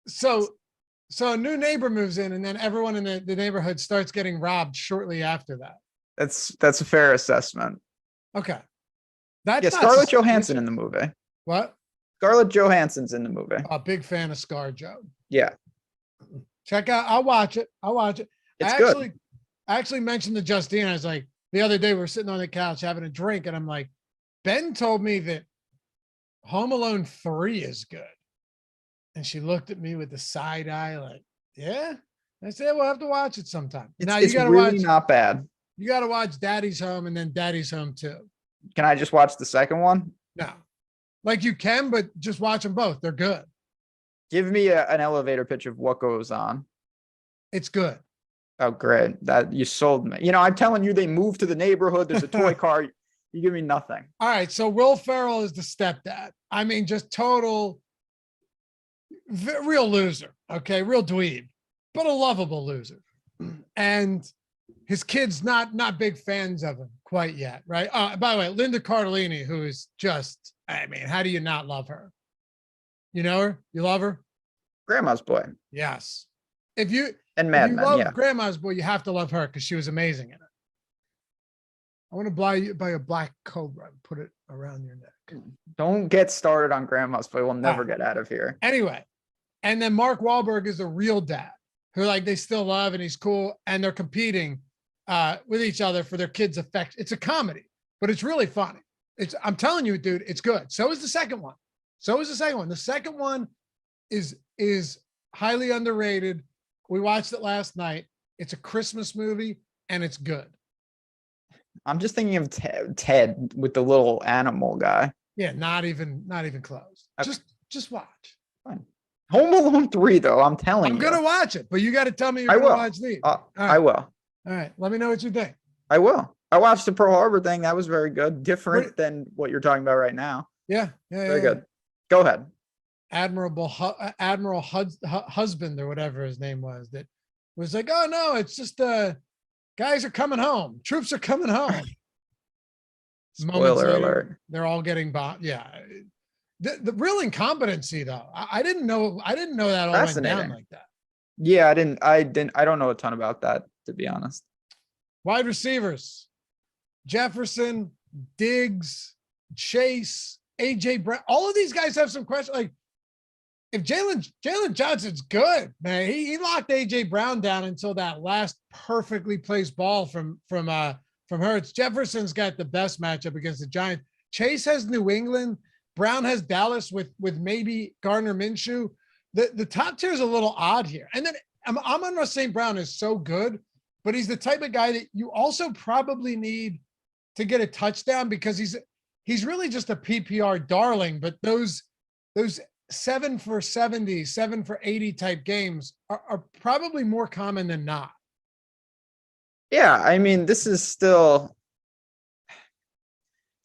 So a new neighbor moves in, and then everyone in the neighborhood starts getting robbed shortly after that. that's a fair assessment. Okay. That's Yeah, not Scarlett suspicious. Johansson in the movie. What? Scarlett Johansson's in the movie. A big fan of ScarJo. Yeah, Check out. I'll watch it. it's I good. actually mentioned to Justine. I was like, the other day we were sitting on the couch having a drink, and I'm like, Ben told me that Home Alone 3 is good. And she looked at me with the side eye, like, yeah. I said, we'll have to watch it sometime. Now you It's gotta really watch. not bad. You gotta watch Daddy's Home and then Daddy's Home 2. Can I just watch the second one? No, like you can, but just watch them both. They're good. Give me an elevator pitch of what goes on. It's good. Oh, great. That you sold me. You know, I'm telling you, they move to the neighborhood. There's a toy car. You give me nothing. All right. So Will Ferrell is the stepdad. I mean, just total real loser. Okay. Real dweeb, but a lovable loser. And his kids not big fans of him quite yet. Right. By the way, Linda Cardellini, who is just, I mean, how do you not love her? You know her? You love her? Grandma's Boy Yes. If you and love yeah. Grandma's Boy, you have to love her because she was amazing in it. I want to buy a black cobra and put it around your neck. Don't get started on Grandma's Boy. We'll never get out of here. Anyway, and then Mark Wahlberg is a real dad who like they still love and he's cool and they're competing with each other for their kids' affection. It's a comedy, but it's really funny. I'm telling you, dude, it's good. So is the second one. The second one is highly underrated. We watched it last night. It's a Christmas movie and it's good. I'm just thinking of Ted with the little animal guy. Yeah, not even close. Okay. Just watch. Fine. Home Alone 3, though, I'm telling you. I'm gonna watch it, but you got to tell me you're I gonna will. watch these. Right. I will. All right, let me know what you think. I will. I watched the Pearl Harbor thing. That was very good. Different than what you're talking about right now. Yeah. Very good. Go ahead. Admiral Husband or whatever his name was that was like, oh no, it's just guys are coming home. Troops are coming home. Spoiler alert. They're all getting bombed. Yeah. The real incompetency though. I didn't know that all went down like that. Yeah, I don't know a ton about that, to be honest. Wide receivers. Jefferson, Diggs, Chase, AJ Brown. All of these guys have some questions. Like if Jalen Johnson's good, man, he locked AJ Brown down until that last perfectly placed ball from Hurts. Jefferson's got the best matchup against the Giants. Chase has New England. Brown has Dallas with maybe Gardner Minshew. The top tier is a little odd here. And then Amon-Ra St. Brown is so good, but he's the type of guy that you also probably need to get a touchdown because he's really just a PPR darling. But those 7 for 70, 7 for 80 type games are probably more common than not. Yeah, I mean, this is still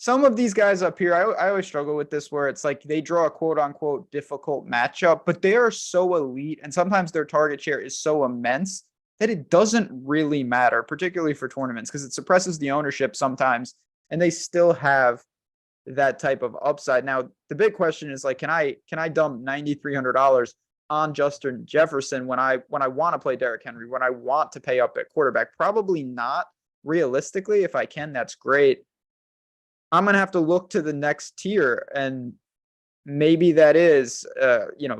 some of these guys up here. I always struggle with this where it's like they draw a quote unquote difficult matchup, but they are so elite and sometimes their target share is so immense that it doesn't really matter, particularly for tournaments, because it suppresses the ownership sometimes, and they still have that type of upside. Now, the big question is like, can I dump $9,300 on Justin Jefferson when I want to play Derrick Henry, when I want to pay up at quarterback? Probably not. Realistically, if I can, that's great. I'm gonna have to look to the next tier, and maybe that is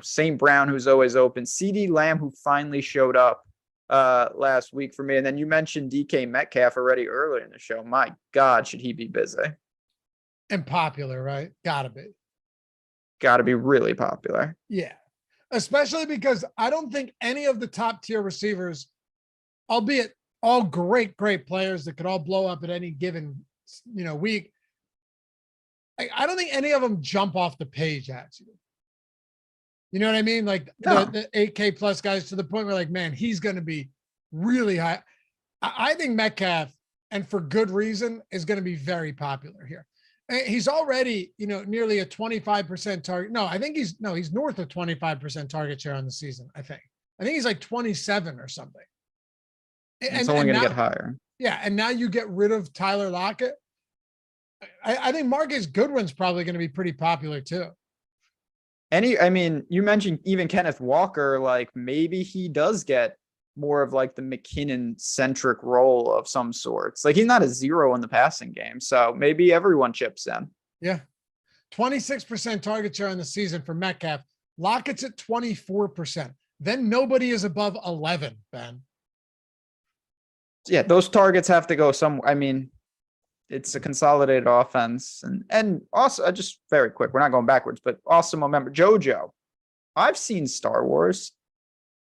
St. Brown, who's always open, CeeDee Lamb, who finally showed up last week for me. And then you mentioned DK Metcalf already earlier in the show. My God, should he be busy? And popular, right? Gotta be really popular. Yeah. Especially because I don't think any of the top tier receivers, albeit all great players that could all blow up at any given, week. I don't think any of them jump off the page at you. You know what I mean? Like the 8K plus guys, to the point where like, man, he's going to be really high. I think Metcalf, and for good reason, is going to be very popular here. He's already, nearly a 25% target. No, I think he's north of 25% target share on the season. I think he's like 27 or something. It's only going to get higher. Yeah. And now you get rid of Tyler Lockett. I think Marcus Goodwin's probably going to be pretty popular too. You mentioned even Kenneth Walker, like maybe he does get more of like the McKinnon centric role of some sorts. Like he's not a zero in the passing game. So maybe everyone chips in. Yeah. 26% target share on the season for Metcalf. Lockett's at 24%. Then nobody is above 11, Ben. Yeah, those targets have to go somewhere. I mean, it's a consolidated offense. And also, just very quick, we're not going backwards, but also remember, JoJo. I've seen Star Wars.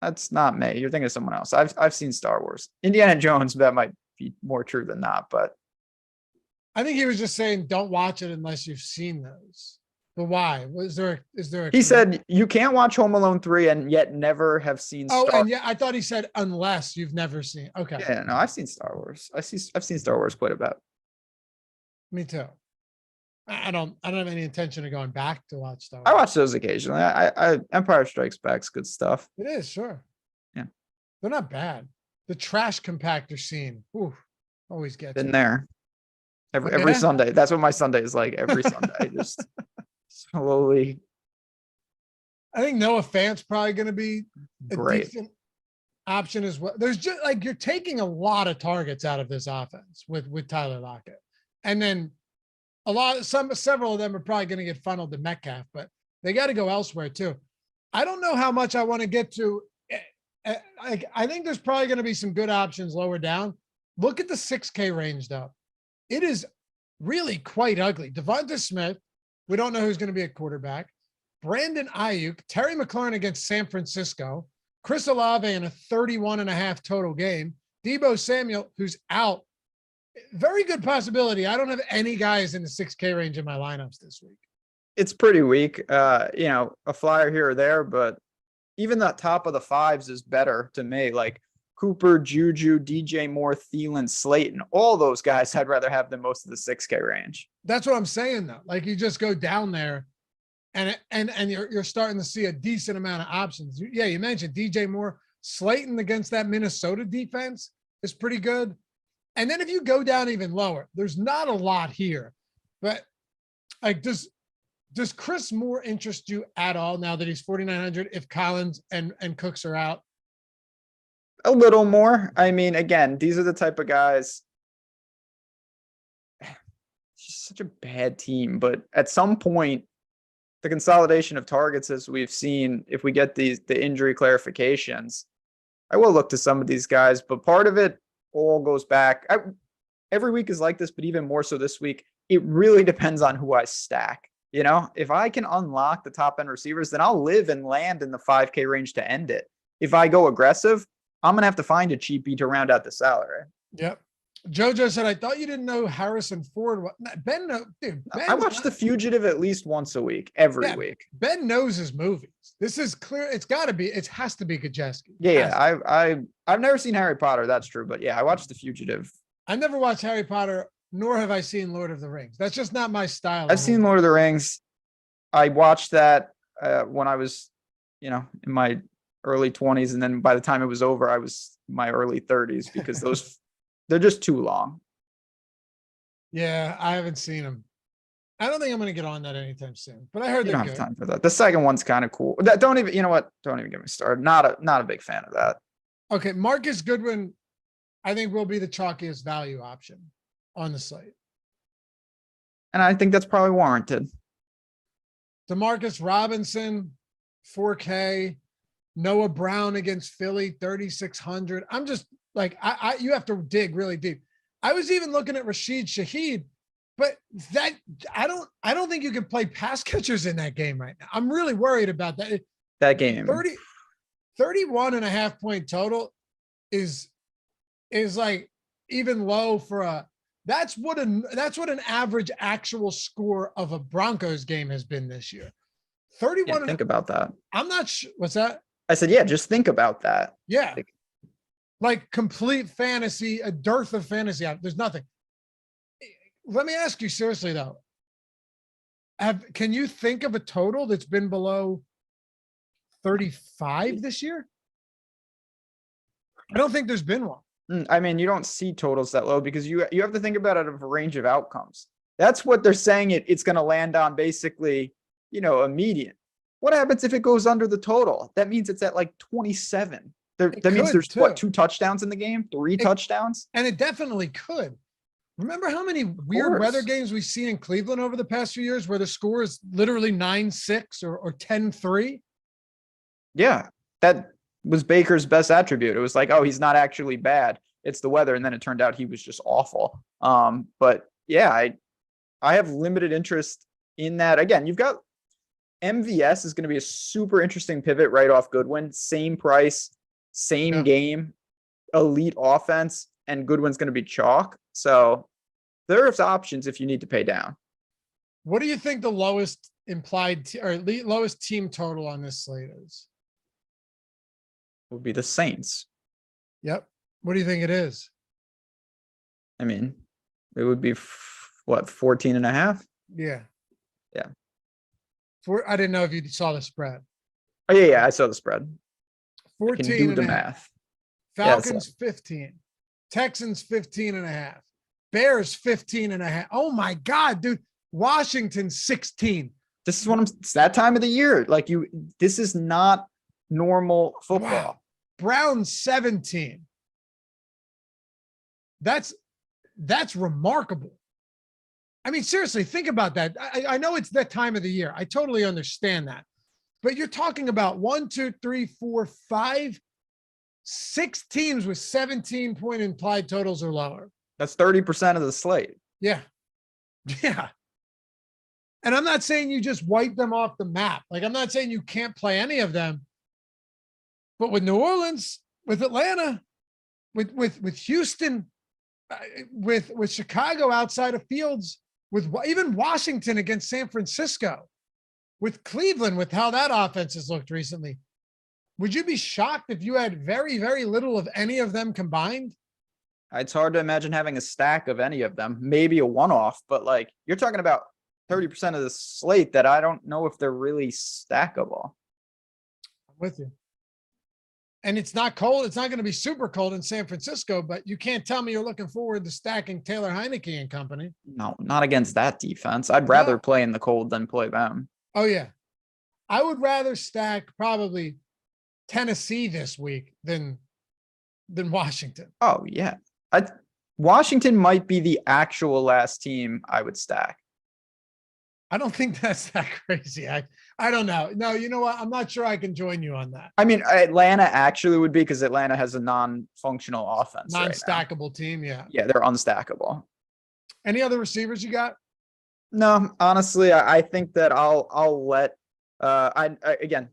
That's not me. You're thinking of someone else. I've seen Star Wars. Indiana Jones, that might be more true than not, but I think he was just saying don't watch it unless you've seen those. But why? Is there he said you can't watch Home Alone 3 and yet never have seen Star Wars. And yeah, I thought he said unless you've never seen. Okay. Yeah, no, I've seen Star Wars. I've seen Star Wars quite a bit. Me too. I don't have any intention of going back to watch Star Wars. I watch those occasionally. I Empire Strikes Back's good stuff. It is, sure. Yeah. They're not bad. The trash compactor scene. Ooh, always gets been there. Every Sunday. That's what my Sunday is like every Sunday. Just slowly. I think Noah Fant's probably going to be a great decent option as well. There's just like, you're taking a lot of targets out of this offense with Tyler Lockett. And then several of them are probably going to get funneled to Metcalf, but they got to go elsewhere too. I don't know how much I want to get to. I think there's probably going to be some good options lower down. Look at the 6K range though. It is really quite ugly. Devonta Smith, we don't know who's going to be a quarterback. Brandon Ayuk, Terry McLaurin against San Francisco, Chris Olave in a 31.5 total game, Deebo Samuel, who's out. Very good possibility. I don't have any guys in the 6K range in my lineups this week. It's pretty weak. A flyer here or there, but even the top of the fives is better to me. Like Cooper, Juju, DJ Moore, Thielen, Slayton, all those guys I'd rather have than most of the 6K range. That's what I'm saying though. Like you just go down there and you're starting to see a decent amount of options. Yeah, you mentioned DJ Moore, Slayton against that Minnesota defense is pretty good. And then if you go down even lower, there's not a lot here, but like, does Chris Moore interest you at all now that he's 4,900 if Collins and Cooks are out? A little more. I mean, again, these are the type of guys. It's just such a bad team, but at some point, the consolidation of targets, as we've seen, if we get the injury clarifications, I will look to some of these guys, but part of it all goes back. Every week is like this, but even more so this week, it really depends on who I stack. If I can unlock the top end receivers, then I'll live and land in the 5K range to end it. If I go aggressive, I'm going to have to find a cheapie to round out the salary. Yep. JoJo said, I thought you didn't know Harrison Ford. Ben, I watch The Fugitive at least once a week, every week. Ben knows his movies. This is clear. It has to be Kajeski. Yeah. I've never seen Harry Potter. That's true. But yeah, I watched The Fugitive. I've never watched Harry Potter, nor have I seen Lord of the Rings. That's just not my style. I've seen Lord of the Rings. I watched that when I was, in my early 20s. And then by the time it was over, I was my early 30s because they're just too long. Yeah, I haven't seen them. I don't think I'm going to get on that anytime soon, but I heard You they're don't have good. time for that. The second one's kind of cool. Don't even, you know what? Don't even get me started. Not a big fan of that. Okay, Marcus Goodwin, I think will be the chalkiest value option on the slate. And I think that's probably warranted. DeMarcus Robinson, 4K. Noah Brown against Philly, 3,600. I'm just like, you have to dig really deep. I was even looking at Rashid Shaheed, but I don't think you can play pass catchers in that game right now. I'm really worried about that. That game. 31.5 point total is like even low for that's what an average actual score of a Broncos game has been this year. 31. Yeah, think about that. I'm not sure. What's that? I said, yeah, just think about that. Yeah. Like complete fantasy, a dearth of fantasy. There's nothing. Let me ask you seriously though. Can you think of a total that's been below 35 this year? I don't think there's been one. I mean, you don't see totals that low because you have to think about it of a range of outcomes. That's what they're saying it's going to land on basically, a median. What happens if it goes under the total? That means it's at like 27. That means there's too. 2 touchdowns in the game, 3 touchdowns. And it definitely could. Remember how many weird weather games we've seen in Cleveland over the past few years where the score is literally 9-6 or 10-3? Yeah, that was Baker's best attribute. It was like, oh, he's not actually bad. It's the weather. And then it turned out he was just awful. But yeah, I have limited interest in that. Again, you've got MVS is going to be a super interesting pivot right off Goodwin. Same price, same game, elite offense, and Goodwin's going to be chalk. So there's options if you need to pay down. What do you think the lowest implied or lowest team total on this slate is? Would be the Saints. Yep. What do you think it is? I mean, it would be 14.5? Yeah. Yeah. I didn't know if you saw the spread. Oh yeah, I saw the spread. 14 I can do and the a half. math. Falcons 15. Texans 15.5. Bears 15.5. Oh my God, dude. Washington 16. This is it's that time of the year. Like this is not normal football. Wow. Browns 17. That's remarkable. I mean, seriously, think about that. I know it's that time of the year. I totally understand that. But you're talking about 1, 2, 3, 4, 5, 6 teams with 17-point implied totals or lower. That's 30% of the slate. Yeah. Yeah. And I'm not saying you just wipe them off the map. Like, I'm not saying you can't play any of them. But with New Orleans, with Atlanta, with Houston, with Chicago outside of Fields, with even Washington against San Francisco, with Cleveland, with how that offense has looked recently, would you be shocked if you had very, very little of any of them combined? It's hard to imagine having a stack of any of them, maybe a one-off, but like you're talking about 30% of the slate that I don't know if they're really stackable. I'm with you. And it's not cold. It's not going to be super cold in San Francisco, but you can't tell me you're looking forward to stacking Taylor Heineke and company. No, not against that defense. I'd rather play in the cold than play them. Oh, yeah. I would rather stack probably Tennessee this week than Washington. Oh, yeah. Washington might be the actual last team I would stack. I don't think that's that crazy. I don't know. No, you know what? I'm not sure I can join you on that. I mean, Atlanta actually would be because Atlanta has a non-functional offense. Non-stackable team, yeah. Yeah, they're unstackable. Any other receivers you got? No, honestly, I think that I'll let again,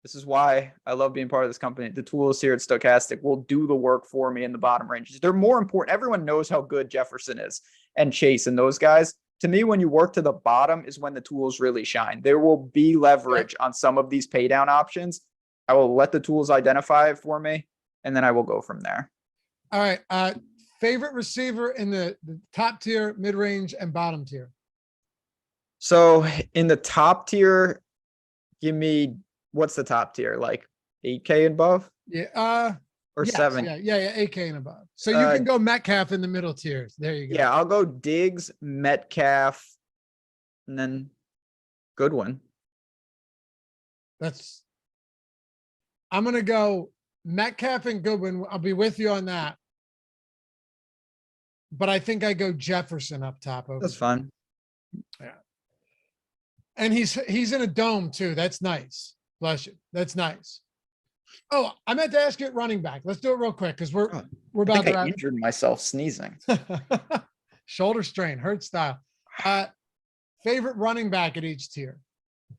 this is why I love being part of this company. The tools here at Stokastic will do the work for me in the bottom ranges. They're more important. Everyone knows how good Jefferson is and Chase and those guys. To me, when you work to the bottom is when the tools really shine. There will be leverage on some of these pay down options. I will let the tools identify it for me, and then I will go from there. All right. Favorite receiver in the top tier, mid-range, and bottom tier? So in the top tier, give me, what's the top tier? Like 8K and above Yeah. or Yes, 7? yeah, 8K and above. So you can go Metcalf in the middle tiers. There you go. Yeah, I'll go Diggs, Metcalf, and then Goodwin. I'm going to go Metcalf and Goodwin. I'll be with you on that. But I think I go Jefferson up top. That's fine. Yeah. And he's in a dome too. That's nice. Bless you. That's nice. Oh, I meant to ask you at running back. Let's do it real quick because we're about to. I injured myself sneezing. Shoulder strain, hurt style. Favorite running back at each tier.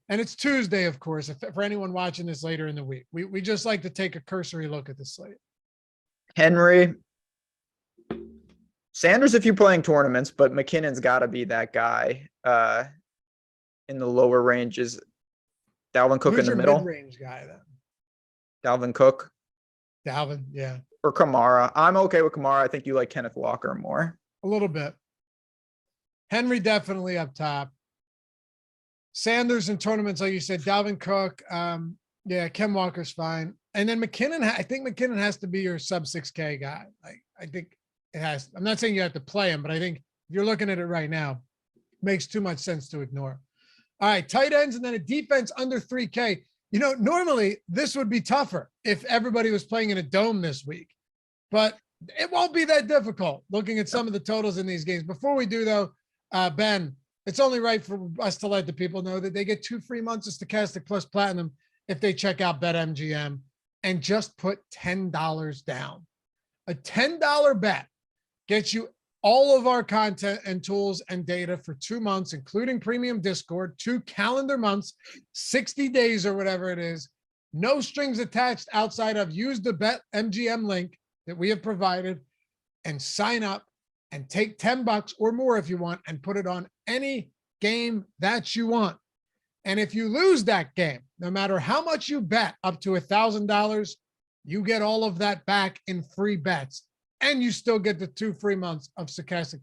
And it's Tuesday, of course, for anyone watching this later in the week. We just like to take a cursory look at the slate. Henry. Sanders if you're playing tournaments, but McKinnon's got to be that guy in the lower ranges. Dalvin Cook Who's in the your middle. Mid-range guy then. Dalvin Cook. Dalvin, yeah. Or Kamara. I'm okay with Kamara. I think you like Kenneth Walker more. A little bit. Henry definitely up top. Sanders in tournaments, like you said, Dalvin Cook. Yeah, Ken Walker's fine. And then McKinnon, I think McKinnon has to be your sub 6K guy. Like, I think it has. I'm not saying you have to play him, but I think if you're looking at it right now, it makes too much sense to ignore. All right, tight ends and then a defense under 3K. You know, normally this would be tougher if everybody was playing in a dome this week, but it won't be that difficult looking at some of the totals in these games. Before we do though, Ben, it's only right for us to let the people know that they get 2 free months of Stokastic Plus Platinum if they check out BetMGM and just put $10 down. A $10 bet gets you all of our content and tools and data for 2 months, including premium Discord, 2 calendar months, 60 days or whatever it is. No strings attached outside of use the BetMGM link that we have provided and sign up and take $10 or more if you want and put it on any game that you want. And if you lose that game, no matter how much you bet up to $1,000, you get all of that back in free bets. And you still get the 2 free months of Stokastic.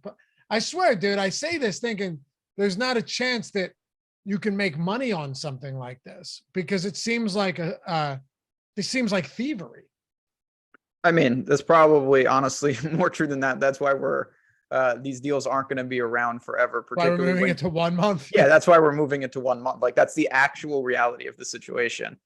I swear, dude, I say this thinking there's not a chance that you can make money on something like this because it seems like it seems like thievery. I mean, that's probably honestly more true than that. That's why these deals aren't going to be around forever. Particularly why we're moving it to 1 month. Yeah, that's why we're moving it to 1 month. Like that's the actual reality of the situation.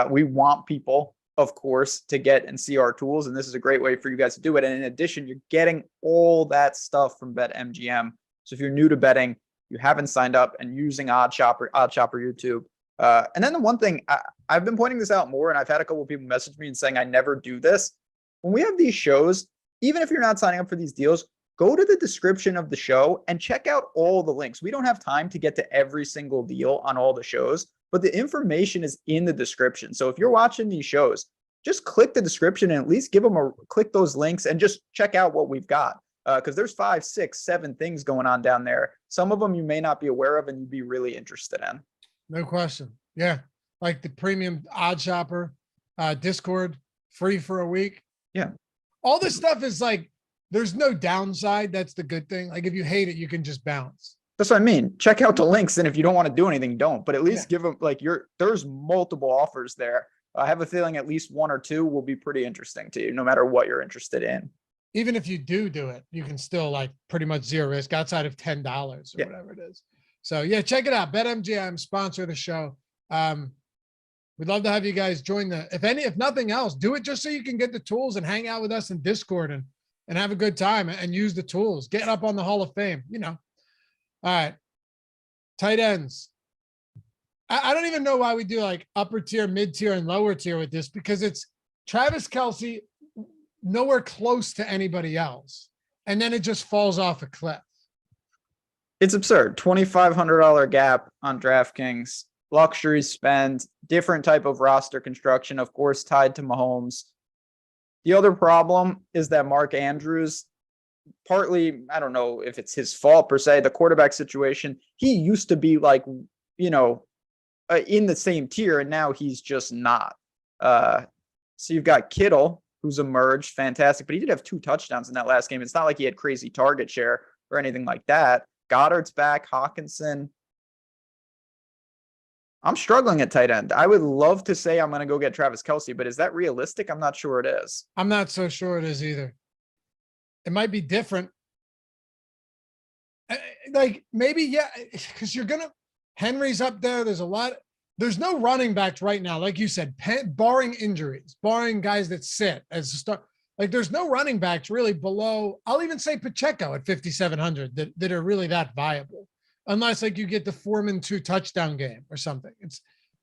We want people, of course, to get and see our tools, and this is a great way for you guys to do it. And in addition, you're getting all that stuff from BetMGM. So if you're new to betting, you haven't signed up, and using Oddshopper YouTube. And then the one thing I've been pointing this out more, and I've had a couple of people message me and saying I never do this. When we have these shows, even if you're not signing up for these deals, go to the description of the show and check out all the links. We don't have time to get to every single deal on all the shows, but the information is in the description. So if you're watching these shows, just click the description and at least give them click those links and just check out what we've got. Because there's 5, 6, 7 things going on down there. Some of them you may not be aware of and you'd be really interested in. No question. Yeah. Like the premium Oddshopper, Discord, free for a week. Yeah. All this stuff is like, there's no downside. That's the good thing. Like if you hate it, you can just bounce. That's what I mean. Check out the links. And if you don't want to do anything, don't, but at least give them like there's multiple offers there. I have a feeling at least 1 or 2 will be pretty interesting to you, no matter what you're interested in. Even if you do it, you can still like pretty much zero risk outside of $10 or whatever it is. So yeah, check it out. BetMGM, sponsor the show. We'd love to have you guys join if nothing else, do it just so you can get the tools and hang out with us in Discord and have a good time and use the tools. Get up on the Hall of Fame, you know. All right. Tight ends. I don't even know why we do like upper tier, mid tier, and lower tier with this because it's Travis Kelce nowhere close to anybody else. And then it just falls off a cliff. It's absurd. $2,500 gap on DraftKings. Luxury spend, different type of roster construction, of course, tied to Mahomes. The other problem is that Mark Andrews, partly, I don't know if it's his fault per se, the quarterback situation, he used to be like, you know, in the same tier, and now he's just not. So you've got Kittle, who's emerged, fantastic, but he did have 2 touchdowns in that last game. It's not like he had crazy target share or anything like that. Goddard's back, Hawkinson. I'm struggling at tight end. I would love to say I'm going to go get Travis Kelce, but is that realistic? I'm not sure it is. I'm not so sure it is either. It might be different. Like maybe, yeah, because Henry's up there. There's no running backs right now. Like you said, barring injuries, barring guys that sit as a start. Like there's no running backs really below. I'll even say Pacheco at 5,700 that are really that viable. Unless like you get the Foreman 2 touchdown game or something.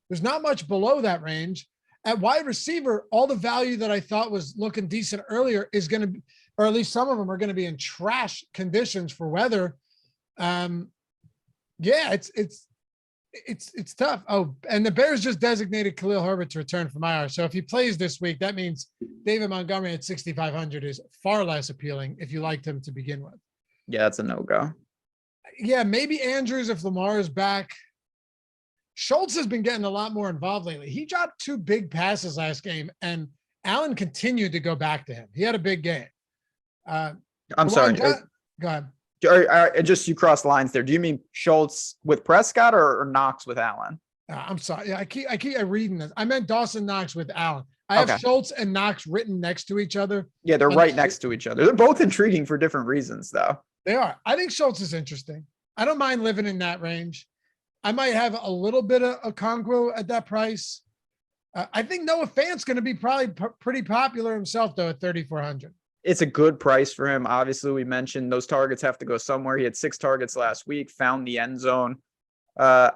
There's not much below that range. At wide receiver, all the value that I thought was looking decent earlier is going to be, or at least some of them are going to be in trash conditions for weather. Yeah, it's tough. Oh, and the Bears just designated Khalil Herbert to return from IR. So if he plays this week, that means David Montgomery at 6,500 is far less appealing if you liked him to begin with. Yeah, that's a no-go. Yeah, maybe Andrews if Lamar is back. Schultz has been getting a lot more involved lately. He dropped 2 big passes last game, and Allen continued to go back to him. He had a big game. I'm sorry. Go ahead. Just you crossed lines there. Do you mean Schultz with Prescott or Knox with Allen? I'm sorry. I keep reading this. I meant Dawson Knox with Allen. I have Schultz and Knox written next to each other. Yeah, they're right next to each other. They're both intriguing for different reasons, though. They are. I think Schultz is interesting. I don't mind living in that range. I might have a little bit of a Conquo at that price. I think Noah Fant's going to be probably pretty popular himself, though, at 3,400. It's a good price for him. Obviously, we mentioned those targets have to go somewhere. He had 6 targets last week, found the end zone. Yeah,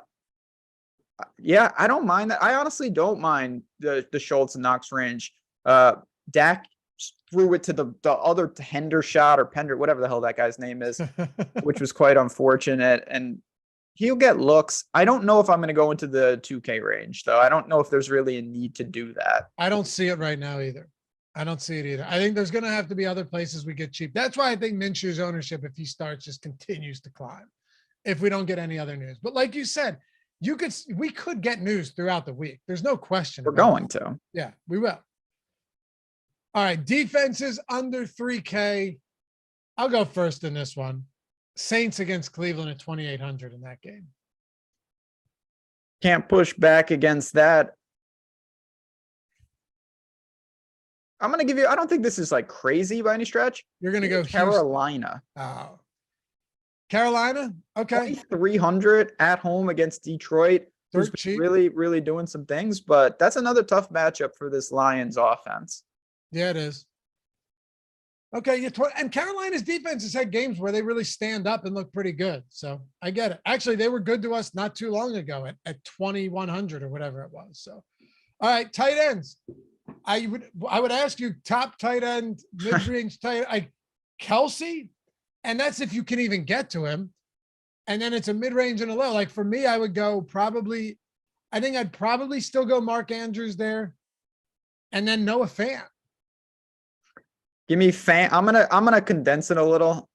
I don't mind that. I honestly don't mind the Schultz and Knox range. Dak threw it to the other Hendershot or Pender, whatever the hell that guy's name is, which was quite unfortunate. And he'll get looks. I don't know if I'm going to go into the 2K range, though. I don't know if there's really a need to do that. I don't see it right now either. I don't see it either. I think there's going to have to be other places we get cheap. That's why I think Minshew's ownership, if he starts, just continues to climb if we don't get any other news. But like you said, we could get news throughout the week. There's no question. We're going to. Yeah, we will. All right. Defenses under 3K. I'll go first in this one. Saints against Cleveland at 2,800 in that game. Can't push back against that. I'm going to give you, I don't think this is like crazy by any stretch. You're going to go Carolina. Oh, Carolina. Okay. 300 at home against Detroit. Who's really, really doing some things, but that's another tough matchup for this Lions offense. Yeah, it is. Okay. And Carolina's defense has had games where they really stand up and look pretty good. So I get it. Actually, they were good to us not too long ago at 2,100 or whatever it was. So, all right. Tight ends. I would ask you top tight end, mid-range tight, Kelce, and that's if you can even get to him. And then it's a mid-range and a low. Like for me, I would go I'd probably still go Mark Andrews there, and then Noah Fant. Give me Fant. I'm gonna condense it a little.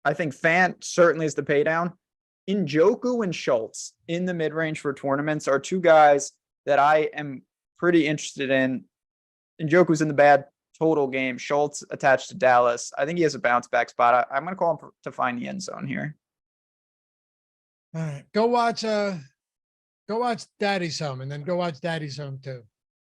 I think Fant certainly is the pay down. Njoku and Schultz in the mid-range for tournaments are 2 guys that I am pretty interested in. Njoku's in the bad total game. Schultz attached to Dallas. I think he has a bounce back spot. I'm going to call him to find the end zone here. All right. Go watch Daddy's Home and then go watch Daddy's Home too.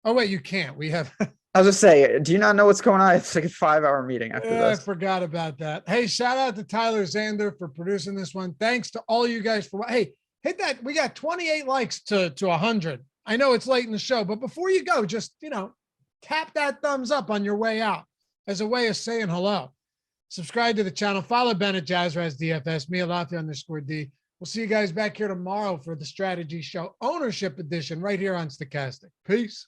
Oh, wait, you can't. We have. I was just saying, do you not know what's going on? It's like a 5-hour meeting after this. I forgot about that. Hey, shout out to Tyler Zander for producing this one. Thanks to all you guys for, hey, hit that. We got 28 likes to 100. I know it's late in the show, but before you go, just, tap that thumbs up on your way out as a way of saying hello. Subscribe to the channel. Follow Ben at Jazzraz DFS, me _D. We'll see you guys back here tomorrow for the Strategy Show Ownership Edition right here on Stokastic. Peace.